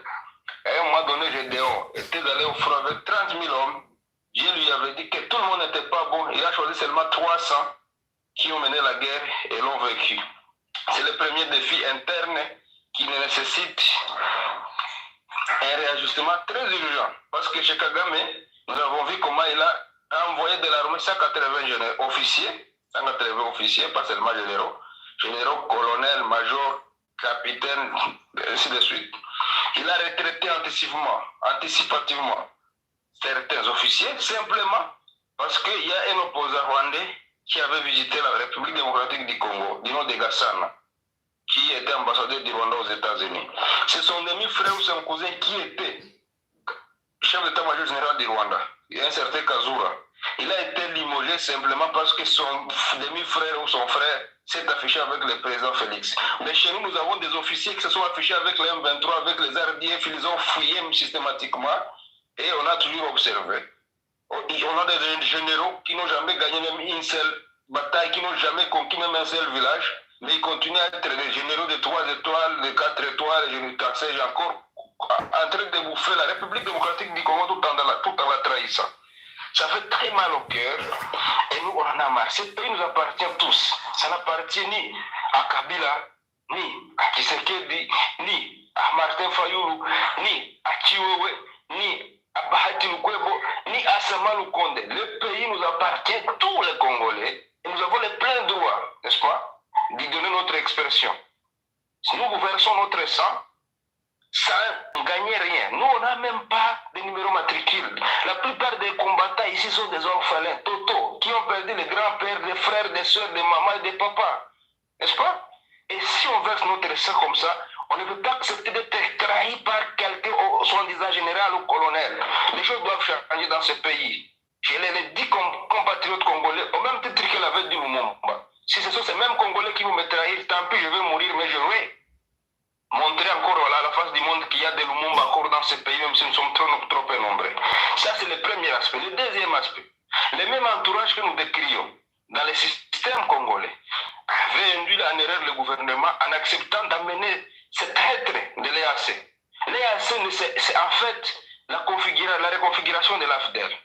À un moment donné, Gédéon était allé au front avec 30 000 hommes. Dieu lui avait dit que tout le monde n'était pas bon. Il a choisi seulement 300 qui ont mené la guerre et l'ont vécu. C'est le premier défi interne qui nécessite un réajustement très urgent. Parce que chez Kagame, nous avons vu comment il a envoyé de l'armée 180 officiers, 180 officiers, pas seulement généraux, colonels, majors, capitaines, ainsi de suite. Il a retraité anticipativement certains officiers, simplement parce qu'il y a un opposant rwandais qui avait visité la République démocratique du Congo, du nom de Gassana, qui était ambassadeur du Rwanda aux États-Unis. C'est son demi-frère ou son cousin qui était chef d'état-major général du Rwanda, un certain Kazura. Il a été limogé simplement parce que son demi-frère ou son frère s'est affiché avec le président Félix. Mais chez nous, nous avons des officiers qui se sont affichés avec les M23, avec les RDF, ils ont fouillé systématiquement et on a toujours observé. On a des généraux qui n'ont jamais gagné même une seule bataille, qui n'ont jamais conquis même un seul village, mais ils continuent à être des généraux de 3 étoiles, de 4 étoiles, je sais encore, en train de bouffer la République démocratique du Congo tout en la trahissant. Ça fait très mal au cœur et nous on en a marre. Ce pays nous appartient tous. Ça n'appartient ni à Kabila, ni à Tshisekedi, ni à Martin Fayulu, ni à Chiwewe, ni à Bahati Lukwebo, ni à Sama Lukonde. Le pays nous appartient, tous les Congolais, et nous avons les pleins droits, n'est-ce pas, d'y donner notre expression. Si nous versons notre sang, ça ne gagne rien. Nous, on n'a même pas de numéro matricule. La plupart des combattants ici sont des orphelins, totaux, qui ont perdu les grands-pères, des frères, des soeurs, des mamans et des papas. N'est-ce pas? Et si on verse notre sang comme ça, on ne peut pas accepter d'être trahi par quelqu'un, soi-disant général ou colonel. Les choses doivent changer dans ce pays. Je l'ai dit comme compatriote congolais, au même titre que l'avait dit Lumumba. Si ce sont ces mêmes Congolais qui vont me trahir, tant pis, je vais mourir, mais je vais montrer encore à la face du monde qu'il y a des Lumumba encore dans ce pays, même si nous sommes trop nombreux. Ça, c'est le premier aspect. Le deuxième aspect, le même entourage que nous décrions dans le système congolais avait induit en erreur le gouvernement en acceptant d'amener ce traître de l'EAC. L'EAC, c'est en fait la reconfiguration de l'AFDEL.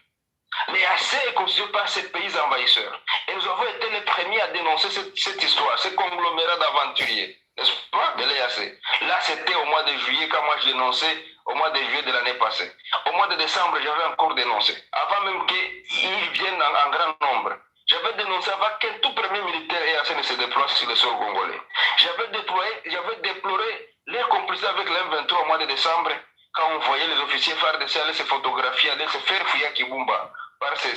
L'EAC est constitué par ces pays envahisseurs. Et nous avons été les premiers à dénoncer cette histoire, ce conglomérat d'aventuriers. N'est-ce pas, de l'EAC. Là, c'était au mois de juillet, quand moi je dénonçais, au mois de juillet de l'année passée. Au mois de décembre, j'avais encore dénoncé. Avant même qu'ils viennent en grand nombre. J'avais dénoncé avant qu'un tout premier militaire EAC ne se déploie sur le sol congolais. J'avais déploré leur complicité avec l'M23 au mois de décembre, quand on voyait les officiers FARDC aller se photographier, aller se faire fouiller à Kibumba par ces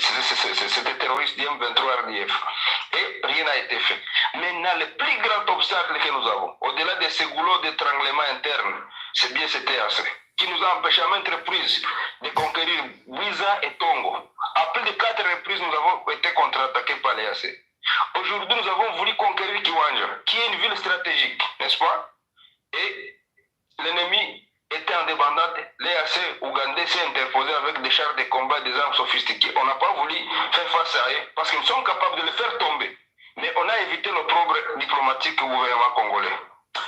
terroristes du M23 RDF. Et rien n'a été fait. Maintenant, le plus grand obstacle que nous avons, au-delà de ces goulots d'étranglement interne, c'est bien cet EAC, qui nous a empêché à maintes reprises de conquérir Buiza et Tongo. À plus de 4 reprises, nous avons été contre-attaqués par l'EAC. Aujourd'hui, nous avons voulu conquérir Kiwanja, qui est une ville stratégique, n'est-ce pas? Et l'ennemi était en débandade, l'EAC ougandais s'est interposé avec des chars de combat, des armes sophistiquées. On n'a pas voulu faire face à eux parce qu'ils sont capables de le faire tomber. Mais on a évité le progrès diplomatique au gouvernement congolais.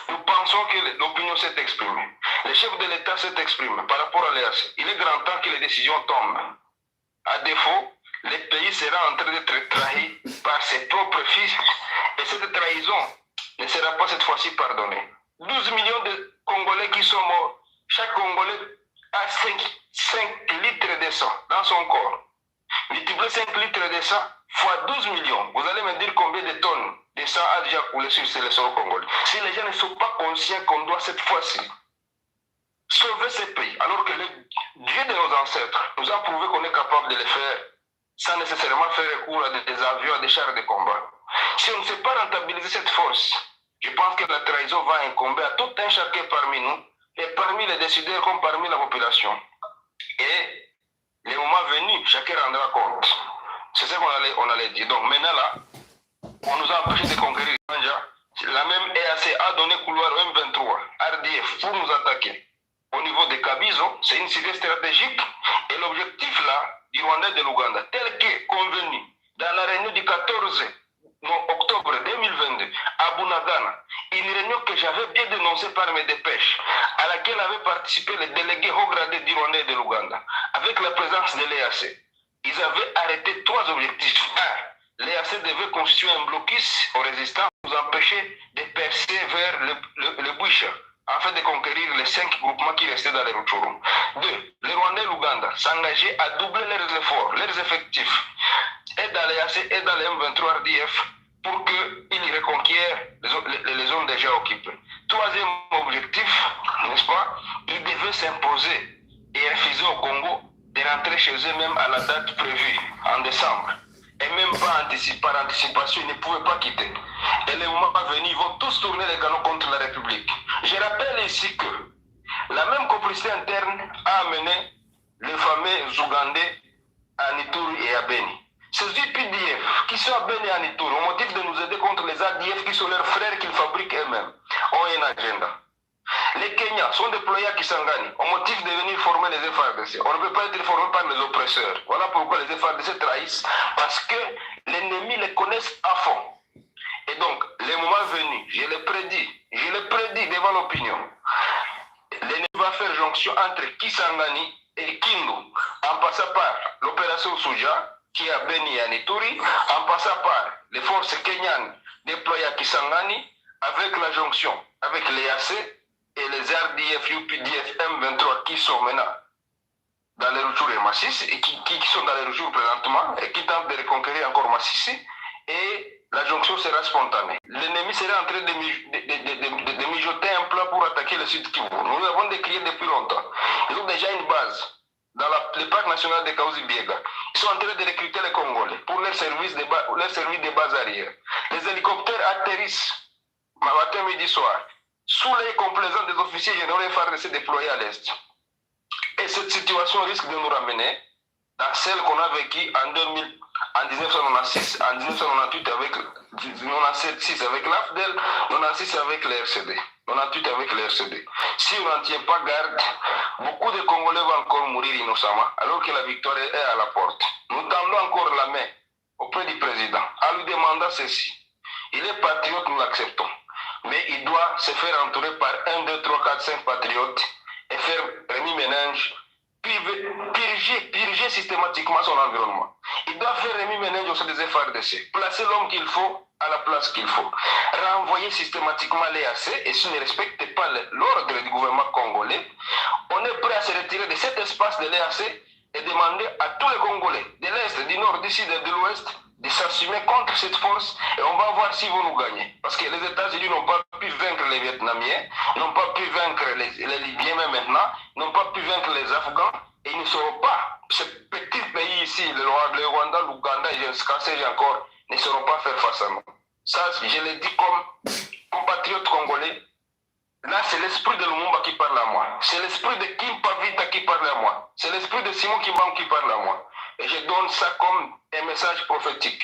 Nous pensons que l'opinion s'est exprimée. Le chef de l'État s'est exprimé par rapport à l'EAC. Il est grand temps que les décisions tombent. À défaut, le pays sera en train d'être trahi par ses propres fils. Et cette trahison ne sera pas cette fois-ci pardonnée. 12 millions de Congolais qui sont morts. Chaque Congolais a 5 litres de sang dans son corps. Multipliez 5 litres de sang fois 12 millions. Vous allez me dire combien de tonnes de sang a déjà coulé sur le sol congolais. Si les gens ne sont pas conscients qu'on doit cette fois-ci sauver ce pays, alors que le Dieu de nos ancêtres nous a prouvé qu'on est capable de le faire sans nécessairement faire recours à des avions, à des chars de combat. Si on ne sait pas rentabiliser cette force, je pense que la trahison va incomber à tout un chacun parmi nous, et parmi les décideurs comme parmi la population. Et le moment venu, chacun rendra compte. C'est ce qu'on allait dire. Donc maintenant là, on nous a empêché de conquérir Kanja. La même EAC a donné couloir au M23, RDF, pour nous attaquer. Au niveau de Kabizo, c'est une cible stratégique. Et l'objectif là, du Rwanda et de l'Ouganda, tel que convenu dans la réunion du 14 octobre 2022 à Bunagana, une réunion que j'avais bien dénoncée par mes dépêches, à laquelle avaient participé les délégués haut gradés du Rwanda et de l'Ouganda, avec la présence de l'EAC. Ils avaient arrêté 3 objectifs. 1. L'EAC devait constituer un blocus aux résistants pour nous empêcher de percer vers le Boucha, afin de conquérir les 5 groupements qui restaient dans les Rutshuru. 2. Les Rwandais et l'Ouganda s'engageaient à doubler leurs efforts, leurs effectifs, et dans l'EAC et dans les M23 RDF, pour qu'ils reconquièrent les zones déjà occupées. 3e objectif, n'est-ce pas? Ils devaient s'imposer et refuser au Congo de rentrer chez eux-mêmes à la date prévue, en décembre. Et même pas par anticipation, ils ne pouvaient pas quitter. Et le moment venu, ils vont tous tourner les canons contre la République. Je rappelle ici que la même complicité interne a amené les fameux Ougandais à Ituri et à Beni. Ces UPDF qui sont à Beni et à Ituri, au motif de nous aider contre les ADF qui sont leurs frères qu'ils fabriquent eux-mêmes, ont un agenda. Les Kenyans sont déployés à Kisangani au motif de venir former les FARDC. On ne peut pas être formé par les oppresseurs. Voilà pourquoi les FARDC trahissent, parce que l'ennemi les connaissent à fond. Et donc, le moment venu, je le prédis devant l'opinion, l'ennemi va faire jonction entre Kisangani et Kindu, en passant par l'opération Souja, qui est à Beni et à Ituri, en passant par les forces kenyanes déployées à Kisangani, avec la jonction avec l'EAC et les RDF, UPDF, M23 qui sont maintenant dans les Rutshuru et Massissi, et qui sont dans les Rutshuru présentement, et qui tentent de reconquérir encore Massissi, et la jonction sera spontanée. L'ennemi sera en train de mijoter un plan pour attaquer le Sud Kivu. Nous l'avons décrié depuis longtemps. Ils ont déjà une base dans le parc national de Kaouzi-Biega. Ils sont en train de recruter les Congolais pour leur service de base arrière. Les hélicoptères atterrissent matin, midi, soir, sous les complaisants des officiers généraux et FARDC déployés à l'Est. Et cette situation risque de nous ramener dans celle qu'on a vécue en 1996, en 1998 avec 1996 avec l'AFDEL, 1996 avec le RCD, 98 avec le RCD. Si on n'en tient pas garde, beaucoup de Congolais vont encore mourir innocemment, alors que la victoire est à la porte. Nous tendons encore la main auprès du président, en lui demandant ceci. Il est patriote, nous l'acceptons. Mais il doit se faire entourer par 1, 2, 3, 4, 5 patriotes et faire remis ménage, purger systématiquement son environnement. Il doit faire remis ménage au sein des FARDC, placer l'homme qu'il faut à la place qu'il faut, renvoyer systématiquement l'EAC, et s'il ne respecte pas l'ordre du gouvernement congolais, on est prêt à se retirer de cet espace de l'EAC et demander à tous les Congolais, de l'Est, du Nord, du Sud et de l'Ouest, de s'assumer contre cette force, et on va voir s'ils vont nous gagner. Parce que les États-Unis n'ont pas pu vaincre les Vietnamiens, n'ont pas pu vaincre les Libyens, mais maintenant, n'ont pas pu vaincre les Afghans, et ils ne seront pas, ce petit pays ici, le Rwanda, l'Ouganda, et je ne sais encore, ne sauront pas faire face à nous. Ça, je l'ai dit comme compatriote congolais. Là, c'est l'esprit de Lumumba qui parle à moi. C'est l'esprit de Kim Pavita qui parle à moi. C'est l'esprit de Simon Kimbangu qui parle à moi. Et je donne ça comme un message prophétique.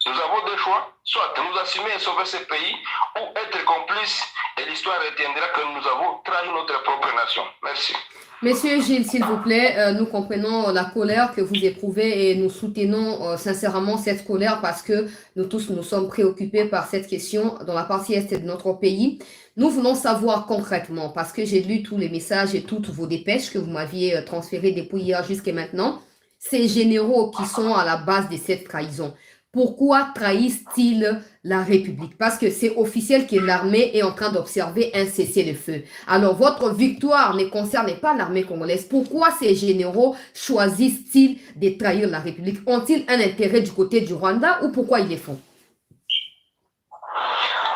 Nous avons deux choix. Soit nous assumer et sauver ce pays, ou être complices, et l'histoire retiendra que nous avons trahi notre propre nation. Merci. Monsieur Gilles, s'il vous plaît, nous comprenons la colère que vous éprouvez et nous soutenons sincèrement cette colère parce que nous tous nous sommes préoccupés par cette question dans la partie est de notre pays. Nous voulons savoir concrètement, parce que j'ai lu tous les messages et toutes vos dépêches que vous m'aviez transférées depuis hier jusqu'à maintenant, ces généraux qui sont à la base de cette trahison. Pourquoi trahissent-ils la République? Parce que c'est officiel que l'armée est en train d'observer un cessez-le-feu. Alors, votre victoire ne concerne pas l'armée congolaise. Pourquoi ces généraux choisissent-ils de trahir la République? Ont-ils un intérêt du côté du Rwanda ou pourquoi ils le font?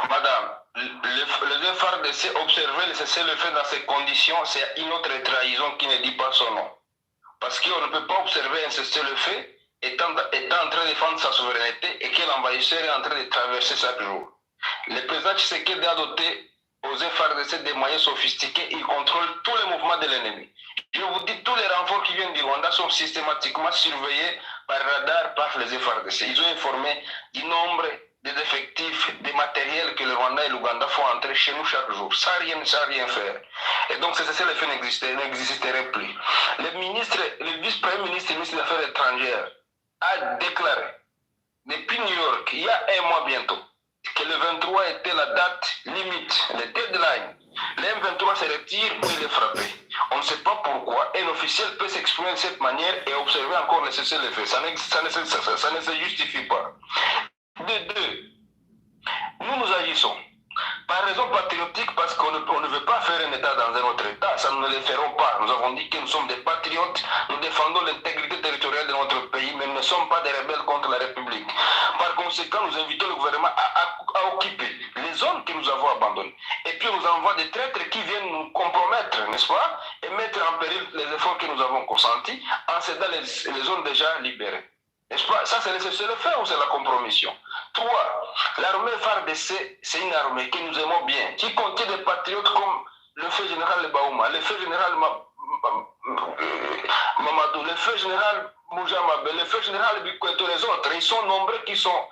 Madame, le FARDC observer le cessez-le-feu dans ces conditions, c'est une autre trahison qui ne dit pas son nom. Parce qu'on ne peut pas observer un cessez-le-feu étant en train de défendre sa souveraineté et que l'envahisseur est en train de traverser chaque jour. Le président Tshisekedi a doté aux FARDC des moyens sophistiqués, il contrôle tous les mouvements de l'ennemi. Je vous dis, tous les renforts qui viennent du Rwanda sont systématiquement surveillés par radar par les FARDC. Ils ont informé du nombre des effectifs, des matériels que le Rwanda et l'Ouganda font entrer chez nous chaque jour, sans rien faire. Et donc, ce cessez-le-feu n'existerait plus. Le vice-premier ministre et ministre des Affaires étrangères a déclaré, depuis New York, il y a un mois bientôt, que le 23 était la date limite, le deadline. Le M23 se retire ou il est frappé. On ne sait pas pourquoi un officiel peut s'exprimer de cette manière et observer encore le cessez-le-feu. Ça ne se justifie pas. De deux, nous agissons. Par raison patriotique, parce qu'on ne veut pas faire un État dans un autre État, ça nous ne le ferons pas. Nous avons dit que nous sommes des patriotes, nous défendons l'intégrité territoriale de notre pays, mais nous ne sommes pas des rebelles contre la République. Par conséquent, nous invitons le gouvernement à occuper les zones que nous avons abandonnées. Et puis on nous envoie des traîtres qui viennent nous compromettre, n'est-ce pas, et mettre en péril les efforts que nous avons consentis en cédant les zones déjà libérées. N'est-ce pas? Ça, c'est le fait ou c'est la compromission? 3. L'armée FARDC, c'est une armée que nous aimons bien, qui contient des patriotes comme le feu général Baouma, le feu général Mamadou, le feu général Moujamabe, le feu général Bikweto, les autres. Ils sont nombreux qui sont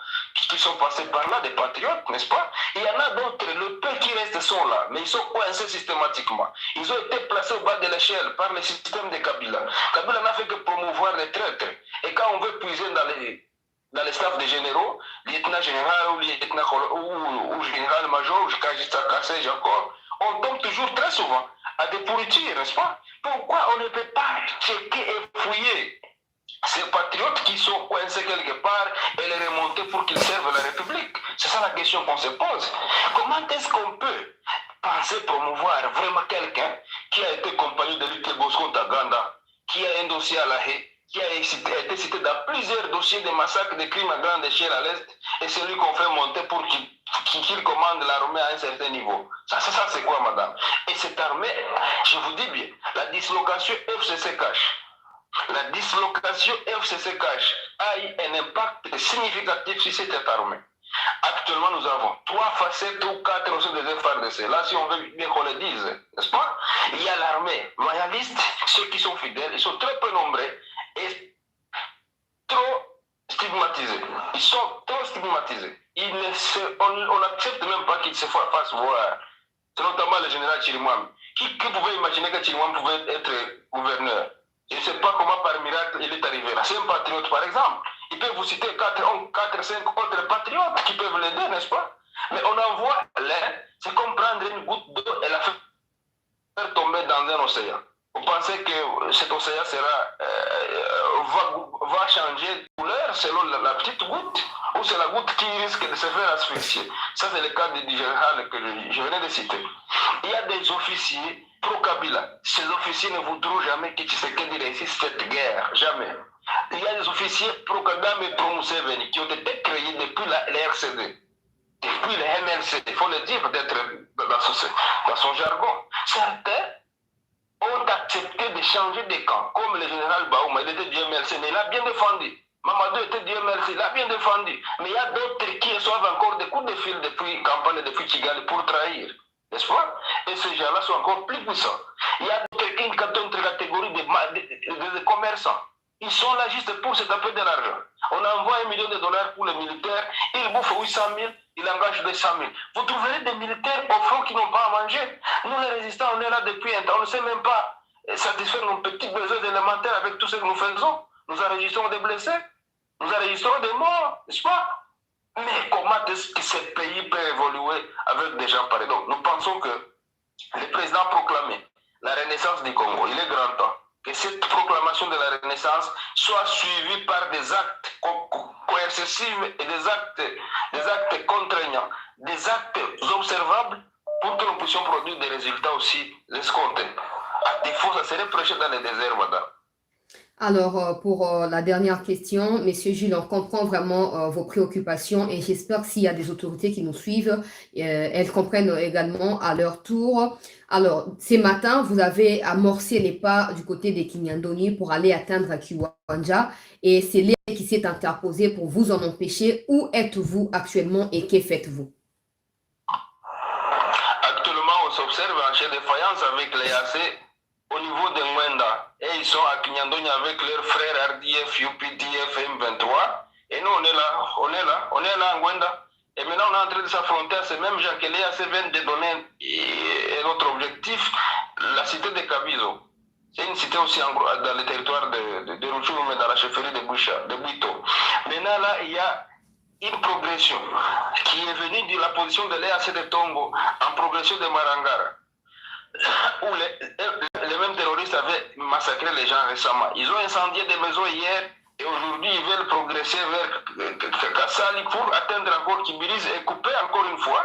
passés par là, des patriotes, n'est-ce pas? Il y en a d'autres, le peu qui restent sont là, mais ils sont coincés systématiquement. Ils ont été placés au bas de l'échelle par le système de Kabila. Kabila n'a fait que promouvoir les traîtres. Et quand on veut puiser dans les staffs des généraux, lieutenant général ou général-major, ou Kassé, Jacob, on tombe toujours très souvent à des pourritures, n'est-ce pas? Pourquoi on ne peut pas checker et fouiller ces patriotes qui sont coincés quelque part et les remonter pour qu'ils servent la République? C'est ça la question qu'on se pose. Comment est-ce qu'on peut penser promouvoir vraiment quelqu'un qui a été compagnon de Luc Bosco Ntaganda, qui a un dossier à la haie, qui a été cité dans plusieurs dossiers de massacres, de crimes à grande échelle à l'Est, et c'est lui qu'on fait monter pour qu'il commande l'armée à un certain niveau. Ça c'est quoi, madame? Et cette armée, je vous dis bien, la dislocation FCC cache. La dislocation FCC cache a eu un impact significatif sur cette armée. Actuellement, nous avons 3 facettes ou 4 au sein des FARDC. Là, si on veut bien qu'on le dise, n'est-ce pas? Il y a l'armée loyaliste, ceux qui sont fidèles, ils sont très peu nombreux et trop stigmatisés. Ils sont trop stigmatisés. On n'accepte même pas qu'ils se fassent voir. C'est notamment le général Chirimwami. Qui pouvait imaginer que Chirimwami pouvait être gouverneur? Je ne sais pas comment par miracle il est arrivé là. C'est un patriote par exemple. Il peut vous citer 4-5 autres patriotes qui peuvent l'aider, n'est-ce pas? Mais on envoie l'un, c'est comme prendre une goutte d'eau et la faire tomber dans un océan. Vous pensez que cet océan va changer de couleur selon la petite goutte, ou c'est la goutte qui risque de se faire asphyxier? Ça, c'est le cas du général que je venais de citer. Il y a des officiers pro-Kabila. Ces officiers ne voudront jamais que Tshisekedi réussisse cette guerre. Jamais. Il y a des officiers pro-Kagame et pro-Museveni qui ont été créés depuis la RCD, depuis le MLC. Il faut le dire d'être dans son jargon. Certains ont accepté de changer de camp, comme le général Baouma, il était du MLC, mais il a bien défendu. Mamadou était Dieu merci, il a bien défendu. Mais il y a d'autres qui reçoivent encore des coups de fil depuis campagne, depuis Kigali pour trahir. N'est-ce pas? Et ces gens-là sont encore plus puissants. Il y a une catégorie de commerçants. Ils sont là juste pour se taper de l'argent. On envoie $1 million pour les militaires, ils bouffent 800 000, ils engagent 200 000. Vous trouverez des militaires au front qui n'ont pas à manger. Nous, les résistants, on est là depuis un temps. On ne sait même pas satisfaire nos petits besoins élémentaires avec tout ce que nous faisons. Nous enregistrons des blessés, nous enregistrons des morts, n'est-ce pas? Mais comment est-ce que ce pays peut évoluer avec des gens pareils? Donc, nous pensons que le président a proclamé la renaissance du Congo. Il est grand temps que cette proclamation de la renaissance soit suivie par des actes coercitifs et des actes contraignants, des actes observables pour que nous puissions produire des résultats aussi escomptés. À défaut, ça serait prêcher dans les déserts, madame. Alors, pour la dernière question, Monsieur Jules, on comprend vraiment vos préoccupations et j'espère que s'il y a des autorités qui nous suivent, elles comprennent également à leur tour. Alors, ce matin, vous avez amorcé les pas du côté des Kinyandoni pour aller atteindre Kiwanja et c'est Léa qui s'est interposée pour vous en empêcher. Où êtes-vous actuellement et que faites-vous? Actuellement, on s'observe en chef de faïence avec les AC au niveau de Mwenda. Et ils sont à Kinyandoni avec leurs frères RDF, UPDF, M23. Et nous, on est là à Mwenda. Et maintenant, on est en train de s'affronter à ces mêmes gens que les AC viennent de donner notre objectif, la cité de Kabizo. C'est une cité aussi dans le territoire de Rutshuru, mais dans la chefferie de Bwito. Maintenant, là, il y a une progression qui est venue de la position de l'EAC de Tombo en progression de Marangara, où les mêmes terroristes avaient massacré les gens récemment. Ils ont incendié des maisons hier et aujourd'hui ils veulent progresser vers Kassali pour atteindre encore Kibirizi et couper encore une fois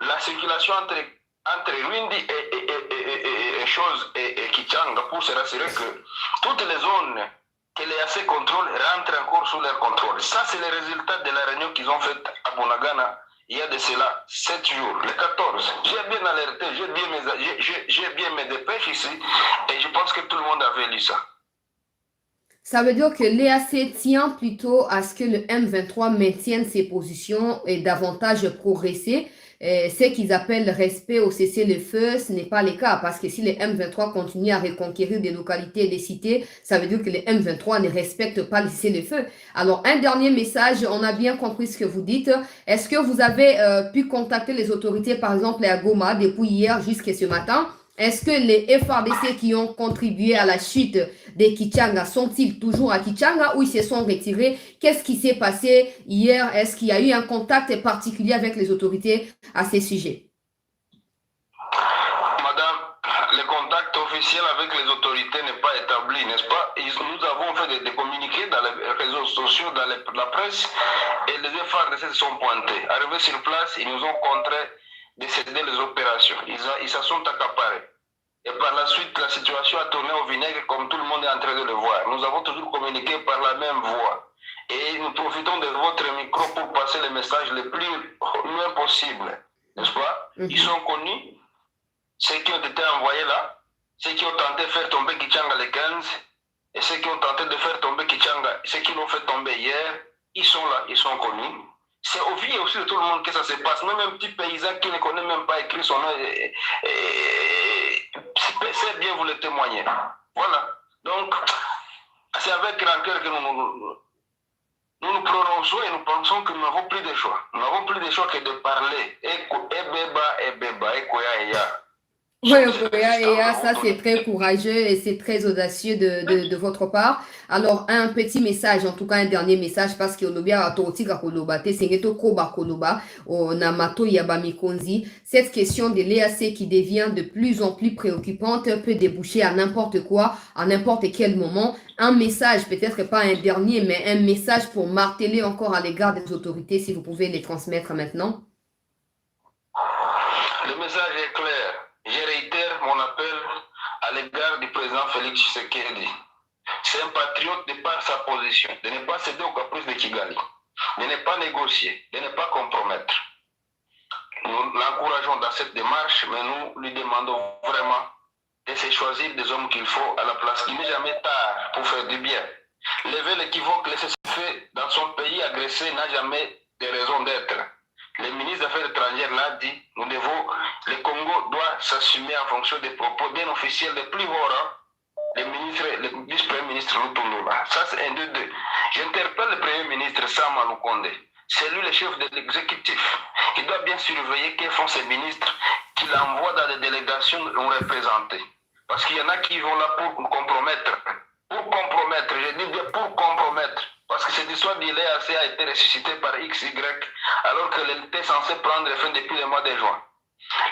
la circulation entre Rwindi et Kichanga pour se rassurer que toutes les zones que les AC contrôlent rentrent encore sous leur contrôle. Ça, c'est le résultat de la réunion qu'ils ont faite à Bunagana il y a de cela 7 jours, le 14. J'ai bien alerté, j'ai bien mes dépêches ici et je pense que tout le monde avait lu ça. Ça veut dire que l'EAC tient plutôt à ce que le M23 maintienne ses positions et davantage progresser. Ce qu'ils appellent le respect au cessez-le-feu, ce n'est pas le cas parce que si les M23 continuent à reconquérir des localités et des cités, ça veut dire que les M23 ne respectent pas le cessez-le-feu. Alors, un dernier message, on a bien compris ce que vous dites. Est-ce que vous avez pu contacter les autorités, par exemple, à Goma, depuis hier jusqu'à ce matin? Est-ce que les FARDC qui ont contribué à la chute des Kichanga sont-ils toujours à Kichanga ou ils se sont retirés? Qu'est-ce qui s'est passé hier? Est-ce qu'il y a eu un contact particulier avec les autorités à ces sujets? Madame, le contact officiel avec les autorités n'est pas établi, n'est-ce pas? Nous avons fait des communiqués dans les réseaux sociaux, dans la presse, et les FARDC se sont pointés. Arrivés sur place, ils nous ont contraints de céder les opérations. Ils se sont accaparés. Et par la suite, la situation a tourné au vinaigre comme tout le monde est en train de le voir. Nous avons toujours communiqué par la même voie. Et nous profitons de votre micro pour passer les messages les plus loin possible. N'est-ce pas? Ils sont connus, ceux qui ont été envoyés là, ceux qui ont tenté de faire tomber Kichanga le 15, et ceux qui ont tenté de faire tomber Kichanga, ceux qui l'ont fait tomber hier, ils sont là, ils sont connus. C'est au vu aussi de tout le monde que ça se passe. Même un petit paysan qui ne connaît même pas écrire son nom, c'est bien vous le témoigner. Voilà. Donc, c'est avec rancœur que nous prononçons et nous pensons que nous n'avons plus de choix. Nous n'avons plus de choix que de parler. Oui, ça c'est très courageux et c'est très audacieux de votre part. Alors, un petit message, en tout cas un dernier message, parce que cette question de l'EAC qui devient de plus en plus préoccupante peut déboucher à n'importe quoi, à n'importe quel moment. Un message, peut-être pas un dernier, mais un message pour marteler encore à l'égard des autorités, si vous pouvez les transmettre maintenant. Le message est clair. Je réitère mon appel à l'égard du président Félix Tshisekedi. C'est un patriote de par sa position, de ne pas céder au caprice de Kigali, de ne pas négocier, de ne pas compromettre. Nous l'encourageons dans cette démarche, mais nous lui demandons vraiment de se choisir des hommes qu'il faut à la place. Il n'est jamais tard pour faire du bien. Lever l'équivoque, laisser se faire dans son pays agressé n'a jamais de raison d'être. Le ministre des Affaires étrangères l'a dit, le Congo doit s'assumer en fonction des propos d'un officiel de plus haut rang, le vice-premier ministre Lutumba. Ça, c'est un de deux. J'interpelle le premier ministre Sam Lukonde. C'est lui le chef de l'exécutif. Il doit bien surveiller quels font ces ministres qu'il envoie dans les délégations nous représenter. Parce qu'il y en a qui vont là pour compromettre. Pour compromettre, je dis bien pour compromettre. Parce que cette histoire d'ILEAC a été ressuscitée par XY alors qu'elle était censée prendre fin depuis le mois de juin.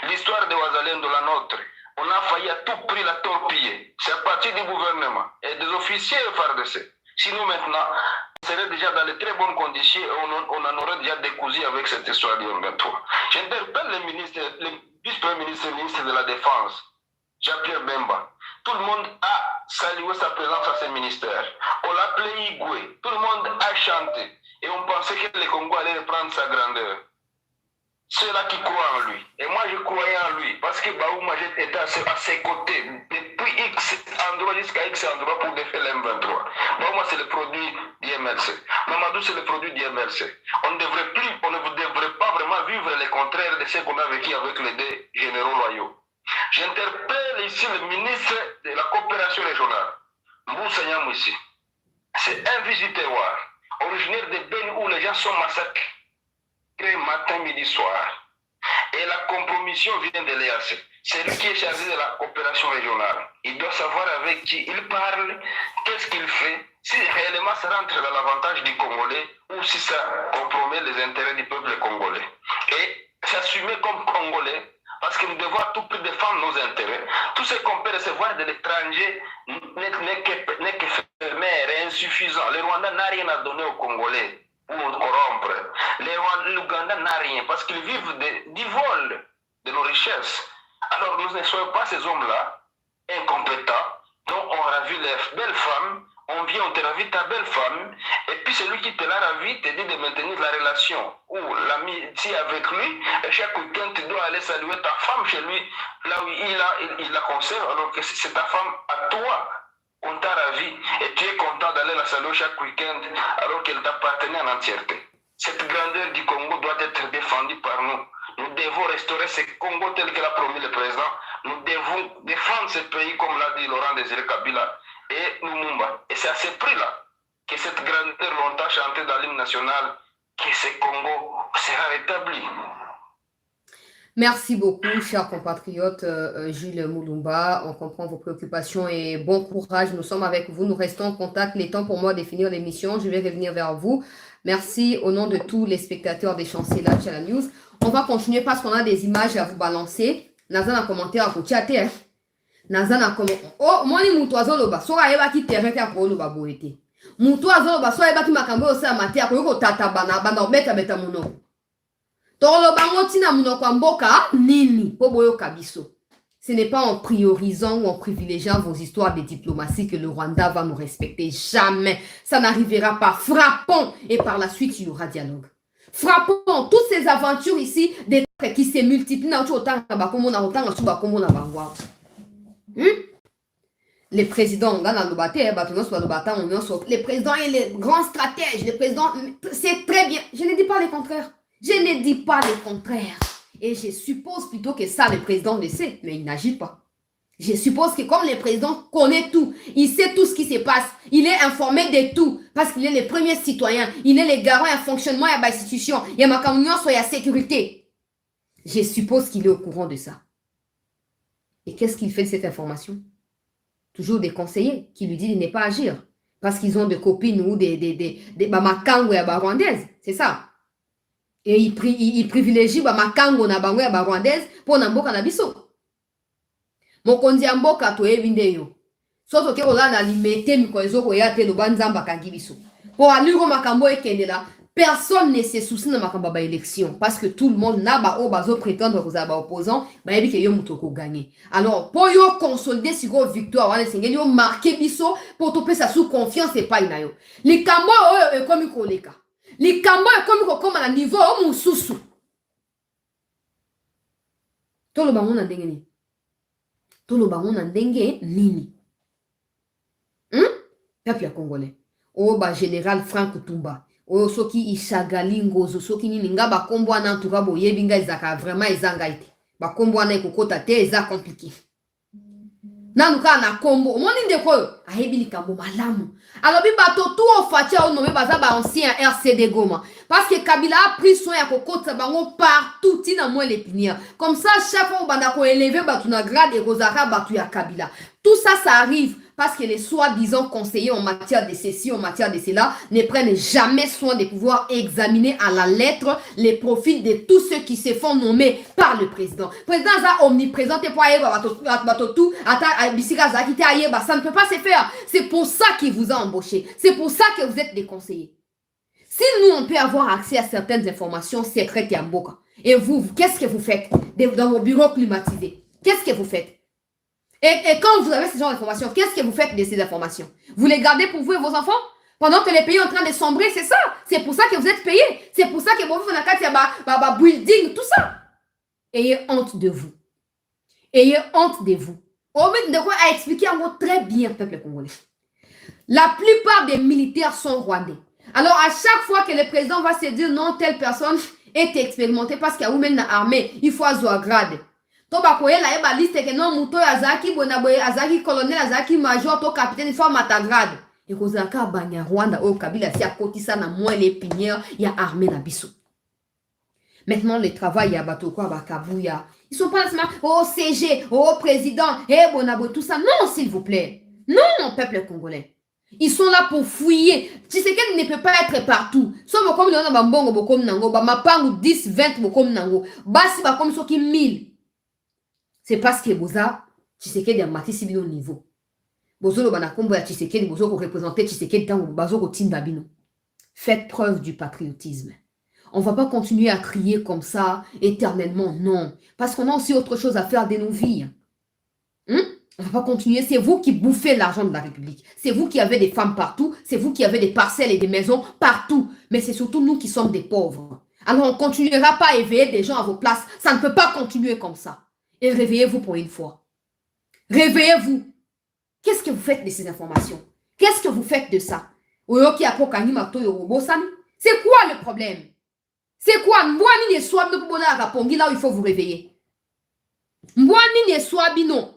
L'histoire de Ouazalendo, la nôtre, on a failli à tout prix la torpiller. C'est à partir du gouvernement et des officiers FARDC. Sinon maintenant, on serait déjà dans de très bonnes conditions et on en aurait déjà décousu avec cette histoire du M23. J'interpelle le vice-premier ministre et ministre de la Défense, Jean-Pierre Bemba. Tout le monde a salué sa présence à ce ministère. On l'appelait Igwe. Tout le monde a chanté. Et on pensait que le Congo allait reprendre sa grandeur. Ceux-là qui croient en lui. Et moi, je croyais en lui. Parce que Baouma, j'étais à ses côtés. Depuis X endroit jusqu'à X endroit pour défaire l'M23. Baouma, c'est le produit du MLC. Mamadou, c'est le produit du MLC. On ne devrait pas vraiment vivre le contraire de ce qu'on a vécu avec les deux généraux loyaux. J'interpelle ici le ministre de la coopération régionale, Moussa Nyamouissi. C'est un visiteur originaire de Beni où les gens sont massacrés matin, midi, soir. Et la compromission vient de l'EAC. C'est lui qui est chargé de la coopération régionale. Il doit savoir avec qui il parle, qu'est-ce qu'il fait, si réellement ça rentre dans l'avantage du Congolais ou si ça compromet les intérêts du peuple congolais. Et s'assumer comme Congolais, parce que nous devons à tout prix défendre nos intérêts. Tout ce qu'on peut recevoir de l'étranger n'est qu'éphémère et insuffisant. Le Rwanda n'a rien à donner aux Congolais pour nous corrompre. L'Ouganda n'a rien parce qu'ils vivent du vol de nos richesses. Alors nous ne soyons pas ces hommes-là, incompétents, dont on ravit les belles femmes, on vient, on te ravit ta belle femme, et puis celui qui te l'a ravi te dit de maintenir la relation ou l'amitié avec lui, et chaque week-end tu dois aller saluer ta femme chez lui, là où il la conserve, alors que c'est ta femme à toi qu'on t'a ravi, et tu es content d'aller la saluer chaque week-end, alors qu'elle t'appartenait en entièreté. Cette grandeur du Congo doit être défendue par nous. Nous devons restaurer ce Congo tel que l'a promis le président. Nous devons défendre ce pays comme l'a dit Laurent Désiré Kabila et Lumumba. Et c'est à ce prix-là que cette grandeur longtemps chantée dans l'hymne national, que ce Congo sera rétabli. Merci beaucoup, chers compatriotes. Jules Mulumba, on comprend vos préoccupations et bon courage. Nous sommes avec vous, nous restons en contact. Il est temps pour moi de finir l'émission. Je vais revenir vers vous. Merci au nom de tous les spectateurs des Chanceliers là, Channel News. On va continuer parce qu'on a des images à vous balancer. Nazan a commenté à vous chatter. Nazan a commenté. Oh, moi, ni moutoiseau loba. Soit eba qui terre à pour loba boete. Moutoiseau loba. Soit eba qui m'a cambié aussi à ma terre. Pour tata bana bana beta beta mouno. Tolo bango tina mouno kwa mboka nini. Po boyo kabiso. Ce n'est pas en priorisant ou en privilégiant vos histoires de diplomatie que le Rwanda va nous respecter. Jamais. Ça n'arrivera pas. Frappons. Et par la suite, il y aura dialogue. Frappons toutes ces aventures ici, des trucs qui se multiplient. Les présidents, les présidents et les grands stratèges, les présidents, c'est très bien. Je ne dis pas le contraire. Je ne dis pas le contraire. Et je suppose plutôt que ça, le président le sait, mais il n'agit pas. Je suppose que comme le président connaît tout, il sait tout ce qui se passe, il est informé de tout, parce qu'il est le premier citoyen, il est le garant et fonctionnement de l'institution, il y a ma communion sur la sécurité. Je suppose qu'il est au courant de ça. Et qu'est-ce qu'il fait de cette information? Toujours des conseillers qui lui disent de ne pas agir, parce qu'ils ont des copines ou des makango et rwandaises, c'est ça. Et il privilégie makango na bango et rwandaises pour n'amboka na biso. Mokonzi ya mboka toyebi nde yo. Soto ke kolanda limete mikozo ko ya te lo banzamba kangi biso. Pour aliro makambo ekende la, personne ne se soucie na makambo ba élection parce que tout le monde na ba o bazo prétendre que ba opposant, ba yebi ke yo muto ko gagner. Alors, pour yo consolider siko victoire wana sengeli yo marquer biso pour to pesa sous confiance et pas inayo. Likambo oyo ekomi koleka. Likambo ekomi ko koma na niveau o mususu. Tolo bango na ndenge ni. Tolo bango na ndenge nini. Peuple ya Congolais. o ba général Frank Tumba o soki ishagali ngozo soki nini nga ba kombo na ntuka boyebi nga ezaka vraiment ezanga ite ba kombo na ekokota te eza compliqué nanuka na kombo omoni ndeko oyo ayebi likambo malamu alobi bato tout ofati ao nome baza ba ancien RCD Goma parce que Kabila a pris soin ya kokota bango partout tina moi l'épinière comme ça chaque fois banda ko élever bato na grade ekozaka bato ya Kabila tout ça ça arrive parce que les soi-disant conseillers en matière de ceci, en matière de cela, ne prennent jamais soin de pouvoir examiner à la lettre les profils de tous ceux qui se font nommer par le président. Le président est omniprésent, ça ne peut pas se faire. C'est pour ça qu'il vous a embauché. C'est pour ça que vous êtes des conseillers. Si nous, on peut avoir accès à certaines informations secrètes et en boca, et vous, qu'est-ce que vous faites dans vos bureaux climatisés? Qu'est-ce que vous faites? Et quand vous avez ce genre d'informations, qu'est-ce que vous faites de ces informations? Vous les gardez pour vous et vos enfants? Pendant que les pays sont en train de sombrer, c'est ça. C'est pour ça que vous êtes payés. C'est pour ça que vous faites building, tout ça. Ayez honte de vous. Ayez honte de vous. Omen de quoi a expliqué en mot très bien, peuple congolais. La plupart des militaires sont rwandais. Alors, à chaque fois que le président va se dire non, telle personne est expérimentée parce qu'il y a une armée, il faut avoir grade. To bakoyela eba liste ke non muto azaki bonaboye azaki colonel azaki major to capitaine faut matagrade et kozaka banya Rwanda au Kabila si akotisa na moi les pinières ya armée na biso. Maintenant le travail ya bato kwa bakabuya ils sont pas là au CG au président et bonaboye tout ça non s'il vous plaît non peuple congolais ils sont là pour fouiller. Tu sais qu'elle ne peut pas être partout. Soit bokom na bambongo bokom nango ba mapangu 10 20 bokom nango basi ba comme soki 1000. C'est parce que Boza, Tshisekedi a maté si bien au niveau. Bozo le banakombo ya Tshisekedi, Bozo ko représenter Tshisekedi dans Bazo ko Timbabino. Faites preuve du patriotisme. On ne va pas continuer à crier comme ça éternellement, non. Parce qu'on a aussi autre chose à faire de nos vies. On ne va pas continuer. C'est vous qui bouffez l'argent de la République. C'est vous qui avez des femmes partout. C'est vous qui avez des parcelles et des maisons partout. Mais c'est surtout nous qui sommes des pauvres. Alors on ne continuera pas à éveiller des gens à vos places. Ça ne peut pas continuer comme ça. Et réveillez-vous pour une fois. Réveillez-vous. Qu'est-ce que vous faites de ces informations? Qu'est-ce que vous faites de ça? C'est quoi le problème? C'est quoi? Mbwani ne swab no kubona rapongi là où il faut vous réveiller. Mbwani ne swabino.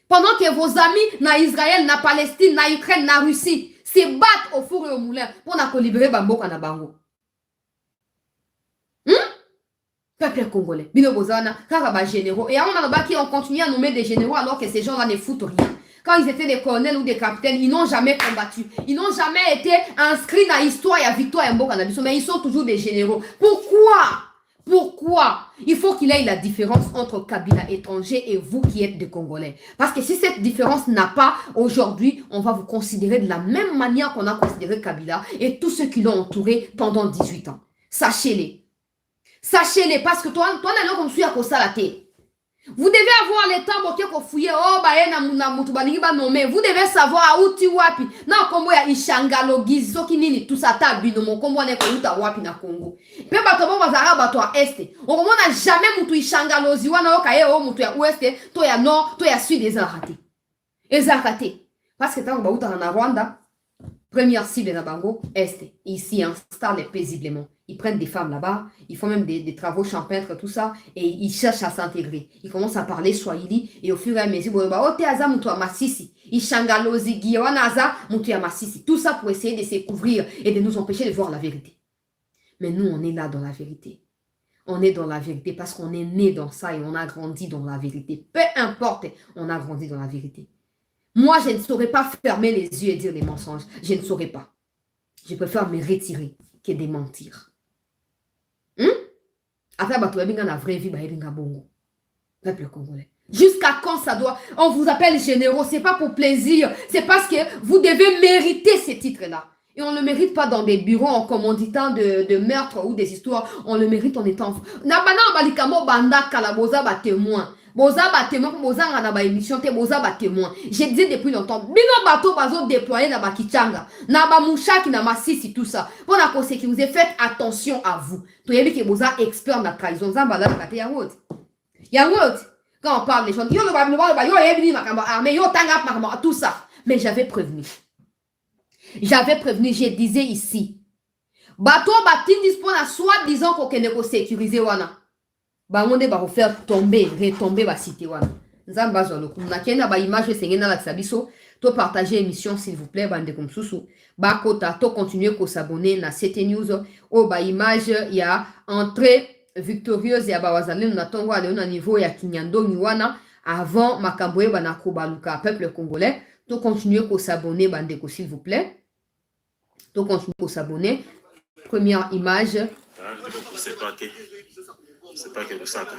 Pendant que vos amis na Israël, na Palestine, na Ukraine, na Russie se battent au four et au moulin pour na libérer Bamboka na Bango. Peuple congolais, bino bozana, karaba généraux. Et on continue à nommer des généraux alors que ces gens-là ne foutent rien. Quand ils étaient des colonels ou des capitaines, ils n'ont jamais combattu. Ils n'ont jamais été inscrits dans l'histoire et à victoire et Mboka Nabiso. Mais ils sont toujours des généraux. Pourquoi? Pourquoi? Il faut qu'il y ait la différence entre Kabila étranger et vous qui êtes des Congolais. Parce que si cette différence n'a pas, aujourd'hui, on va vous considérer de la même manière qu'on a considéré Kabila et tous ceux qui l'ont entouré pendant 18 ans. Sachez-les. Sachez-les, parce que toi, comme suis à Kosalate. Vous devez avoir le temps pour fouiller. Oh, vous devez savoir où tu wapi. Non, comme ya Ishangalo, Gizo, Kinini, tout ça, tabino, mon combo n'est pas wapi na Congo. Mais bateau, bazara, bateau à est. On n'a jamais moutou Ishangalo, Ziwana, Okaye, oh, moutou ya ouest, toi ya nord, toi ya sud, et Zarate. Et Zarate. Parce que tant que Baouta en Rwanda, première cible dans Bango, est. Ici, ils installent paisiblement. Ils prennent des femmes là-bas, ils font même des travaux champêtres, tout ça, et ils cherchent à s'intégrer. Ils commencent à parler Swahili, et au fur et à mesure, tout ça pour essayer de se couvrir et de nous empêcher de voir la vérité. Mais nous, on est là dans la vérité. On est dans la vérité parce qu'on est né dans ça et on a grandi dans la vérité. Peu importe, on a grandi dans la vérité. Moi, je ne saurais pas fermer les yeux et dire des mensonges. Je ne saurais pas. Je préfère me retirer que de mentir. La vraie vie, peuple congolais. Jusqu'à quand ça doit... On vous appelle généraux, c'est pas pour plaisir. C'est parce que vous devez mériter ces titres-là. Et on ne le mérite pas dans des bureaux en commanditant de meurtres ou des histoires. On le mérite en étant... témoin. Boza ba témoin pour boza na ba émission te boza ba témoin. Je dis depuis longtemps bino bateau bazo déployer na ba kichanga na ba mouchaki na masisi tout ça. Pour la sécurité, faites attention à vous. To yebi ke boza expert na trahison zamba la kate ya route. Ya route. Quand on parle les gens yo le ba yo yebi makambo armée yo tanga makambo tout ça. Mais j'avais prévenu. J'avais prévenu, je disais ici. Bateau batin dispose à soi-disant qu'on ne sécuriser wana. Bangonde ba faire tomber, retomber ba cité wana. Nzamba zolo. Nakenda ba image sengena la sabiso. To partager émission s'il vous plaît bande comme sousou. Ba kota to continuer ko s'abonner na CT News o ba image ya entrée victorieuse ya ba wazalendo na tongo ale na niveau ya Kinyandoni wana avant makambo bana ko baluka peuple congolais. To continuer ko s'abonner bande ko s'il vous plaît. To continuer ko s'abonner. Première image. C'est pas que Lusaka.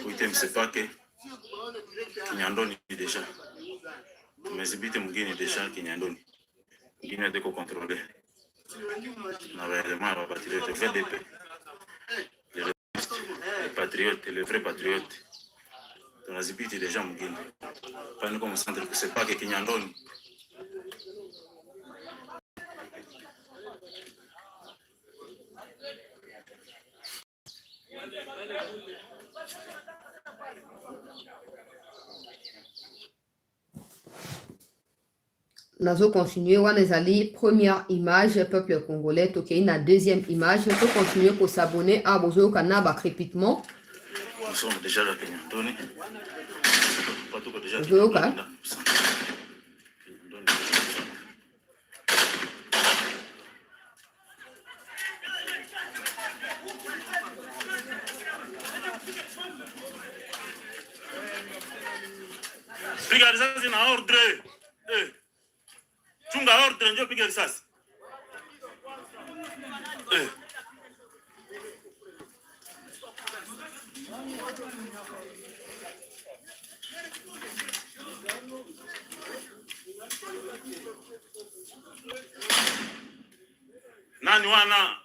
Oui, c'est pas que Kinyandoni déjà. Mais c'est bien Mugini déjà Kinyandoni. Mugini a été contrôlé. On avait éléments à patriotes, le VDP. Les patriotes, les vrais patriotes. On a zibiti déjà Mugini. Pas nous comme centre, c'est pas que Kinyandoni. Nazo continuer, on est allé première image peuple congolais, ok, une deuxième image, on peut continuer pour s'abonner à Bozo Kanaba crépitement. Nous sommes déjà là, Kinyandoni. Bozo Kanaba. Piga risasi na ordre. Chunga ordre ndio piga risasi. Nani wana?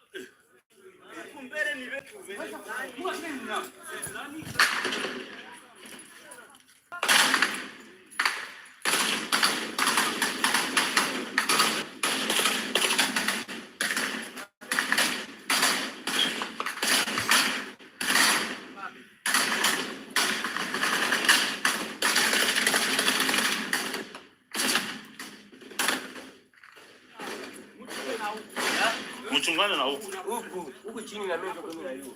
Mchungane na huku. Huku chini na mimi kwa mimi na hiyo.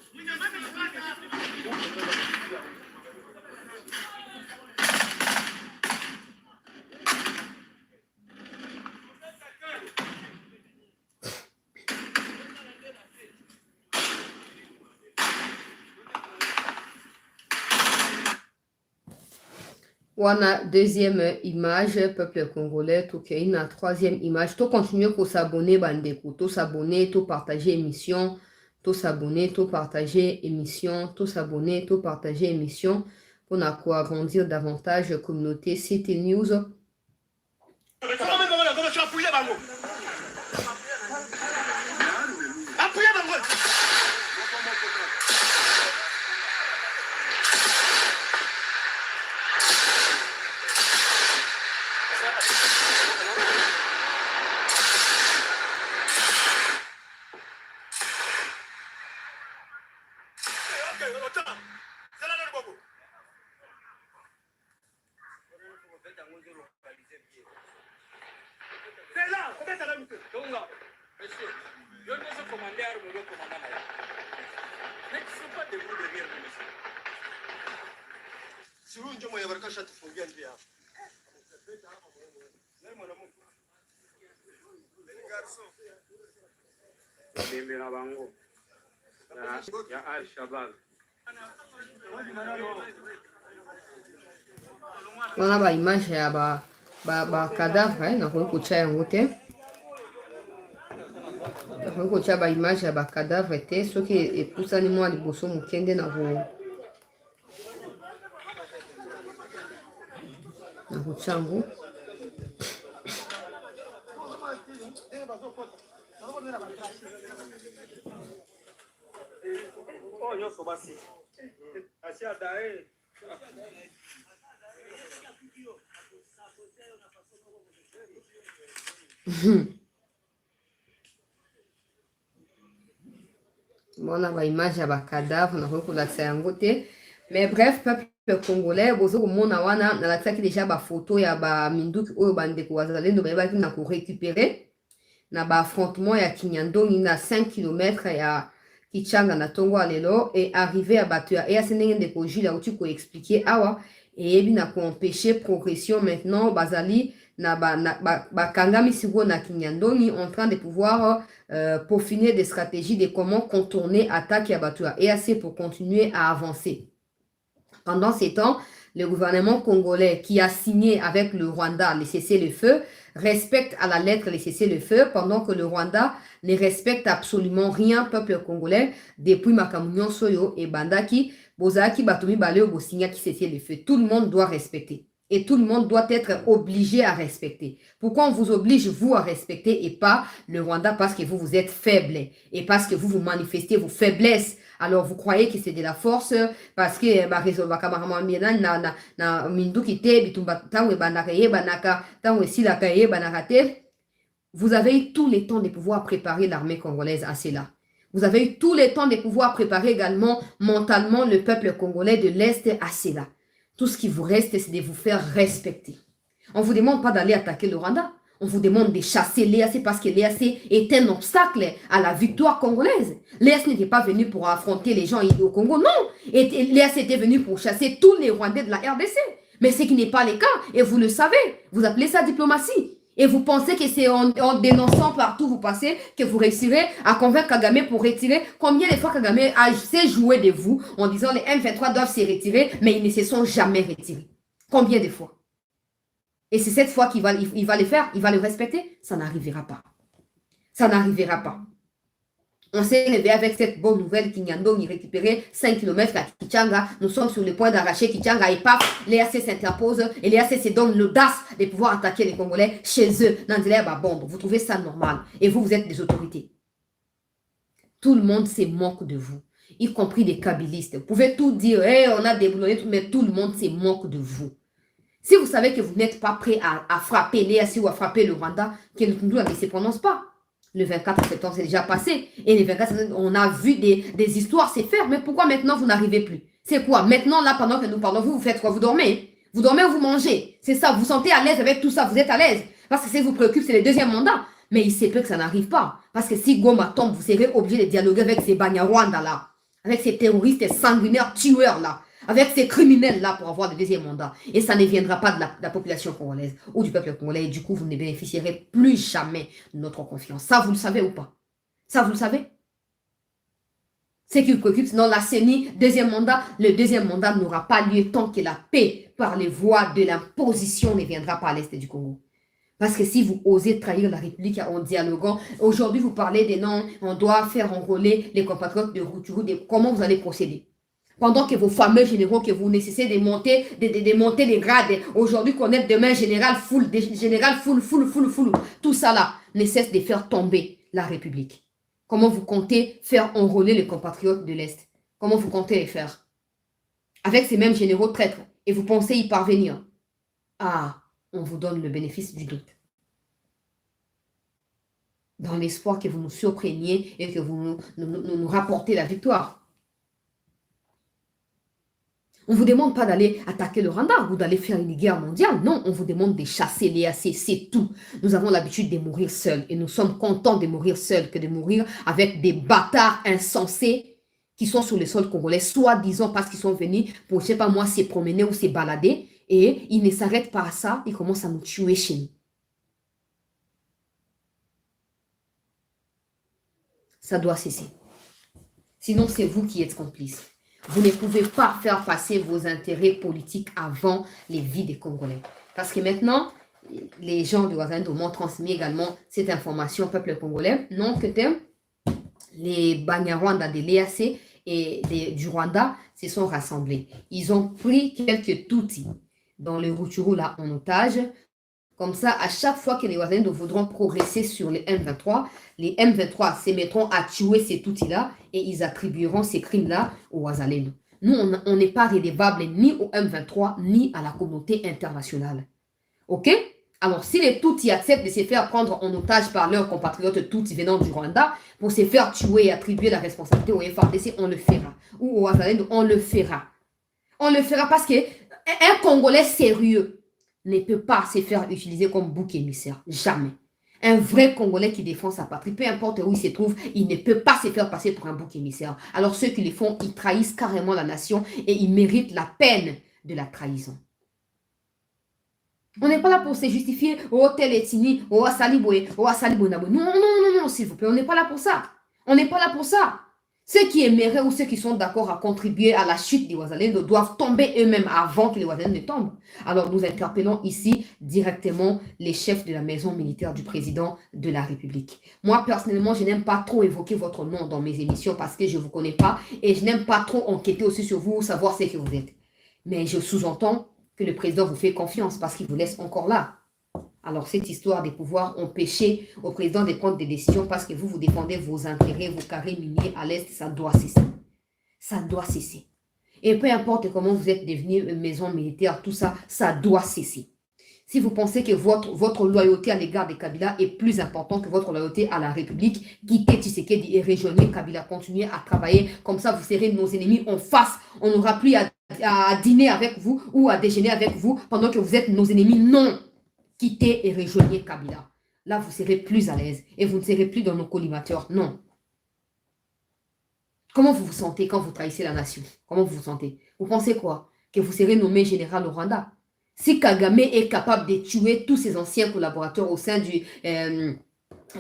Wana deuxième image, peuple congolais, tout qu'il y a une troisième image. Tout continuer pour s'abonner, bandeko. Tout s'abonner, tout partager émission. Tout s'abonner, tout partager émission. Tout s'abonner, tout partager émission. Pour agrandir davantage communauté CT News. Wana ba image ya ba cadavre na ko kucha yango te. Na ko kucha ba image ya ba cadavre te soki epusani mwa liboso mokende na kucha yango. Bon, on a ba image ya ba cadavre na ko kulakisa yango te. Mais bref, peuple congolais, bozo komona wana nalataki déjà ba photo ya ba minduki oyo bandeko wazalendo bayebaki na korécupérer na ba affrontement ya Kinyandongi na 5 km ya Kichanga na Tongo alelo et arrivé à bato ya EAC ndenge ndeko Jules auti ko expliquer awa et ebi na ko empêcher progression maintenant bazali na bakangami siko na Kinyandongi en train de pouvoir peaufiner des stratégies de comment contourner attaque ya bato ya EAC pour continuer à avancer. Pendant ces temps, le gouvernement congolais qui a signé avec le Rwanda les cessez-le-feu respecte à la lettre les cessez-le-feu pendant que le Rwanda ne respecte absolument rien peuple congolais depuis Makamunyon Soyo et Bandaki, Bozaki Batoumi Baleo Bosigna qui cessez-le-feu. Tout le monde doit respecter et tout le monde doit être obligé à respecter. Pourquoi on vous oblige, vous, à respecter et pas le Rwanda parce que vous êtes faible et parce que vous manifestez vos faiblesses? Alors, vous croyez que c'est de la force parce que vous avez eu tout le temps de pouvoir préparer l'armée congolaise à cela. Vous avez eu tout le temps de pouvoir préparer également mentalement le peuple congolais de l'Est à cela. Tout ce qui vous reste, c'est de vous faire respecter. On ne vous demande pas d'aller attaquer le Rwanda. On vous demande de chasser l'EAC parce que l'EAC est un obstacle à la victoire congolaise. L'EAC n'était pas venu pour affronter les gens au Congo, non. L'EAC était venu pour chasser tous les Rwandais de la RDC. Mais ce qui n'est pas le cas, et vous le savez, vous appelez ça diplomatie. Et vous pensez que c'est en dénonçant partout vous passez que vous réussirez à convaincre Kagame pour retirer. Combien de fois Kagame a s'est joué de vous en disant les M23 doivent se retirer, mais ils ne se sont jamais retirés. Combien de fois? Et c'est cette fois qu'il va le faire, il va le respecter. Ça n'arrivera pas. Ça n'arrivera pas. On s'est levé avec cette bonne nouvelle Kinyandongi récupéré 5 km à Kichanga. Nous sommes sur le point d'arracher Kichanga et paf, l'EAC s'interpose et l'EAC se donne l'audace de pouvoir attaquer les Congolais chez eux dans des herbes à bombe. Vous trouvez ça normal? Et vous, vous êtes des autorités. Tout le monde se moque de vous, y compris des kabylistes. Vous pouvez tout dire, hey, on a déboulonné, mais tout le monde se moque de vous. Si vous savez que vous n'êtes pas prêt à frapper l'EAC ou à frapper le Rwanda, que le Tundu ne se prononce pas. Le 24 septembre, c'est déjà passé. Et le 24 septembre, on a vu des histoires se faire. Mais pourquoi maintenant, vous n'arrivez plus? C'est quoi? Maintenant, là, pendant que nous parlons, vous faites quoi? Vous dormez? Vous dormez ou vous mangez? C'est ça, vous vous sentez à l'aise avec tout ça. Vous êtes à l'aise. Parce que ce qui vous préoccupe, c'est le deuxième mandat. Mais il se peut que ça n'arrive pas. Parce que si Goma tombe, vous serez obligé de dialoguer avec ces Banyarwanda-là. Avec ces terroristes sanguinaires tueurs-là. Avec ces criminels-là pour avoir le deuxième mandat. Et ça ne viendra pas de la population congolaise ou du peuple congolais. Et du coup, vous ne bénéficierez plus jamais de notre confiance. Ça, vous le savez ou pas? Ça, vous le savez? Ce qui vous préoccupe, sinon la CENI, deuxième mandat, le deuxième mandat n'aura pas lieu tant que la paix par les voies de l'imposition ne viendra pas à l'est du Congo. Parce que si vous osez trahir la République en dialoguant, aujourd'hui vous parlez des noms, on doit faire enrôler les compatriotes de Rutshuru, comment vous allez procéder? Pendant que vos fameux généraux que vous nécessitez de monter les grades, aujourd'hui connaître demain général full, tout ça là ne cesse de faire tomber la République. Comment vous comptez faire enrôler les compatriotes de l'Est? Comment vous comptez les faire? Avec ces mêmes généraux traîtres. Et vous pensez y parvenir? Ah, on vous donne le bénéfice du doute. Dans l'espoir que vous nous surpreniez et que vous nous rapportez la victoire. On ne vous demande pas d'aller attaquer le Rwanda ou d'aller faire une guerre mondiale. Non, on vous demande de chasser l'EAC, c'est tout. Nous avons l'habitude de mourir seuls et nous sommes contents de mourir seuls que de mourir avec des bâtards insensés qui sont sur le sol congolais, soi-disant parce qu'ils sont venus pour, je ne sais pas moi, se promener ou se balader et ils ne s'arrêtent pas à ça, ils commencent à nous tuer chez nous. Ça doit cesser. Sinon, c'est vous qui êtes complices. Vous ne pouvez pas faire passer vos intérêts politiques avant les vies des Congolais. Parce que maintenant, les gens de Ouazalendo m'ont transmis également cette information au peuple congolais. Non, que les Banyarwanda de l'EAC et du Rwanda se sont rassemblés. Ils ont pris quelques Tutsis dans le Rutshuru là en otage. Comme ça, à chaque fois que les Ouazalendo voudront progresser sur les M23 se mettront à tuer ces Tutsis-là et ils attribueront ces crimes-là aux Ouazalendo. Nous, on n'est pas redevable ni au M23 ni à la communauté internationale. Ok? Alors, si les Tutsis acceptent de se faire prendre en otage par leurs compatriotes Tutsis venant du Rwanda pour se faire tuer et attribuer la responsabilité au FARDC, on le fera. Ou au Ouazalendo, on le fera. On le fera parce qu'un Congolais sérieux ne peut pas se faire utiliser comme bouc émissaire. Jamais. Un vrai Congolais qui défend sa patrie, peu importe où il se trouve, il ne peut pas se faire passer pour un bouc émissaire. Alors ceux qui le font, ils trahissent carrément la nation et ils méritent la peine de la trahison. On n'est pas là pour se justifier, oh tel ethnie, oh Saliboué, oh Saliboué. Non, non, non, non, s'il vous plaît, on n'est pas là pour ça. On n'est pas là pour ça. Ceux qui aimeraient ou ceux qui sont d'accord à contribuer à la chute des Ouazalendo doivent tomber eux-mêmes avant que les Ouazalendo ne tombent. Alors nous interpellons ici directement les chefs de la maison militaire du président de la République. Moi, personnellement, je n'aime pas trop évoquer votre nom dans mes émissions parce que je ne vous connais pas et je n'aime pas trop enquêter aussi sur vous, savoir ce que vous êtes. Mais je sous-entends que le président vous fait confiance parce qu'il vous laisse encore là. Alors, cette histoire des pouvoirs empêcher au président de prendre des décisions parce que vous défendez vos intérêts, vos carrés miniers à l'Est, ça doit cesser. Ça doit cesser. Et peu importe comment vous êtes devenu maison militaire, tout ça, ça doit cesser. Si vous pensez que votre loyauté à l'égard de Kabila est plus importante que votre loyauté à la République, quittez Tshisekedi et rejoignez Kabila, continuez à travailler. Comme ça, vous serez nos ennemis en face. On n'aura plus à dîner avec vous ou à déjeuner avec vous pendant que vous êtes nos ennemis. Non! Quittez et rejoignez Kabila. Là, vous serez plus à l'aise et vous ne serez plus dans nos collimateurs. Non. Comment vous vous sentez quand vous trahissez la nation? Comment vous vous sentez? Vous pensez quoi? Que vous serez nommé général au Rwanda? Si Kagame est capable de tuer tous ses anciens collaborateurs au sein du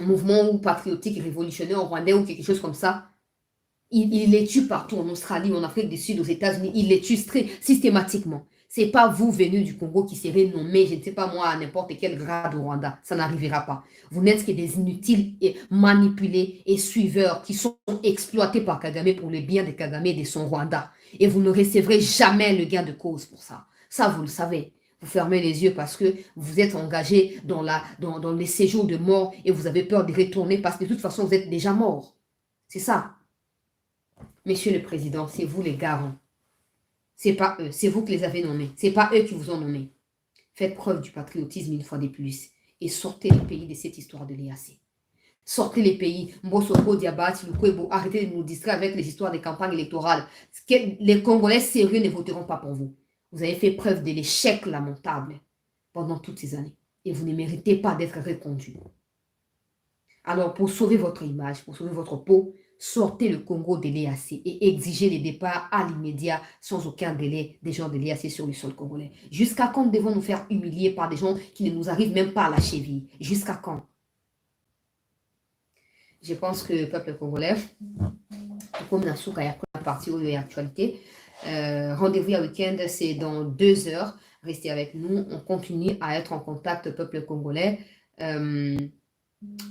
mouvement patriotique révolutionnaire au Rwanda ou quelque chose comme ça, il les tue partout, en Australie, en Afrique du Sud, aux États-Unis. Il les tue systématiquement. Ce n'est pas vous venus du Congo qui serez nommé, je ne sais pas moi, à n'importe quel grade au Rwanda. Ça n'arrivera pas. Vous n'êtes que des inutiles et manipulés et suiveurs qui sont exploités par Kagame pour le bien de Kagame et de son Rwanda. Et vous ne recevrez jamais le gain de cause pour ça. Ça, vous le savez. Vous fermez les yeux parce que vous êtes engagé dans les séjours de mort et vous avez peur de retourner parce que de toute façon, vous êtes déjà mort. C'est ça. Monsieur le Président, c'est vous les garants. C'est pas eux, c'est vous qui les avez nommés. C'est pas eux qui vous ont nommés. Faites preuve du patriotisme une fois de plus et sortez le pays de cette histoire de l'EAC. Sortez les pays, Mbosoko, Diabati, Lukwebo, arrêtez de nous distraire avec les histoires des campagnes électorales. Les Congolais sérieux ne voteront pas pour vous. Vous avez fait preuve de l'échec lamentable pendant toutes ces années et vous ne méritez pas d'être reconduit. Alors, pour sauver votre image, pour sauver votre peau, sortez le Congo de l'EAC et exigez les départs à l'immédiat sans aucun délai des gens de l'EAC sur le sol congolais. Jusqu'à quand devons-nous faire humilier par des gens qui ne nous arrivent même pas à la cheville? Jusqu'à quand? Je pense que le peuple congolais, comme Nasuka, il y a une partie de l'actualité. Rendez-vous à week-end, c'est dans 2 heures. Restez avec nous. On continue à être en contact, peuple congolais.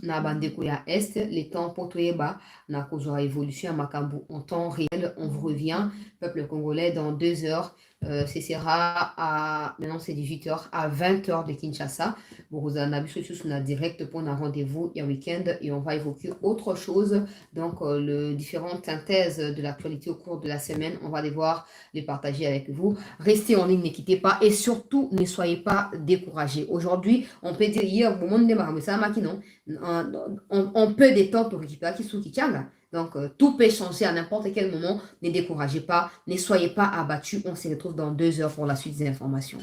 Na bandeko ya Est, les temps pour Toyeba, na kozwa évolution à Makambu en temps réel. On vous revient, peuple congolais, dans 2 heures. Ce sera à, maintenant c'est 18 heures, à 20 heures de Kinshasa. Vous en avez sur un direct pour un rendez-vous et un week-end et on va évoquer autre chose. Donc, les différentes synthèses de l'actualité au cours de la semaine, on va devoir les partager avec vous. Restez en ligne, ne quittez pas et surtout, ne soyez pas découragés. Aujourd'hui, on peut dire hier, au moment de on peut des temps pour récupérer Kisukichanga. Donc, tout peut changer à n'importe quel moment. Ne découragez pas, ne soyez pas abattus. On se retrouve dans 2 heures pour la suite des informations.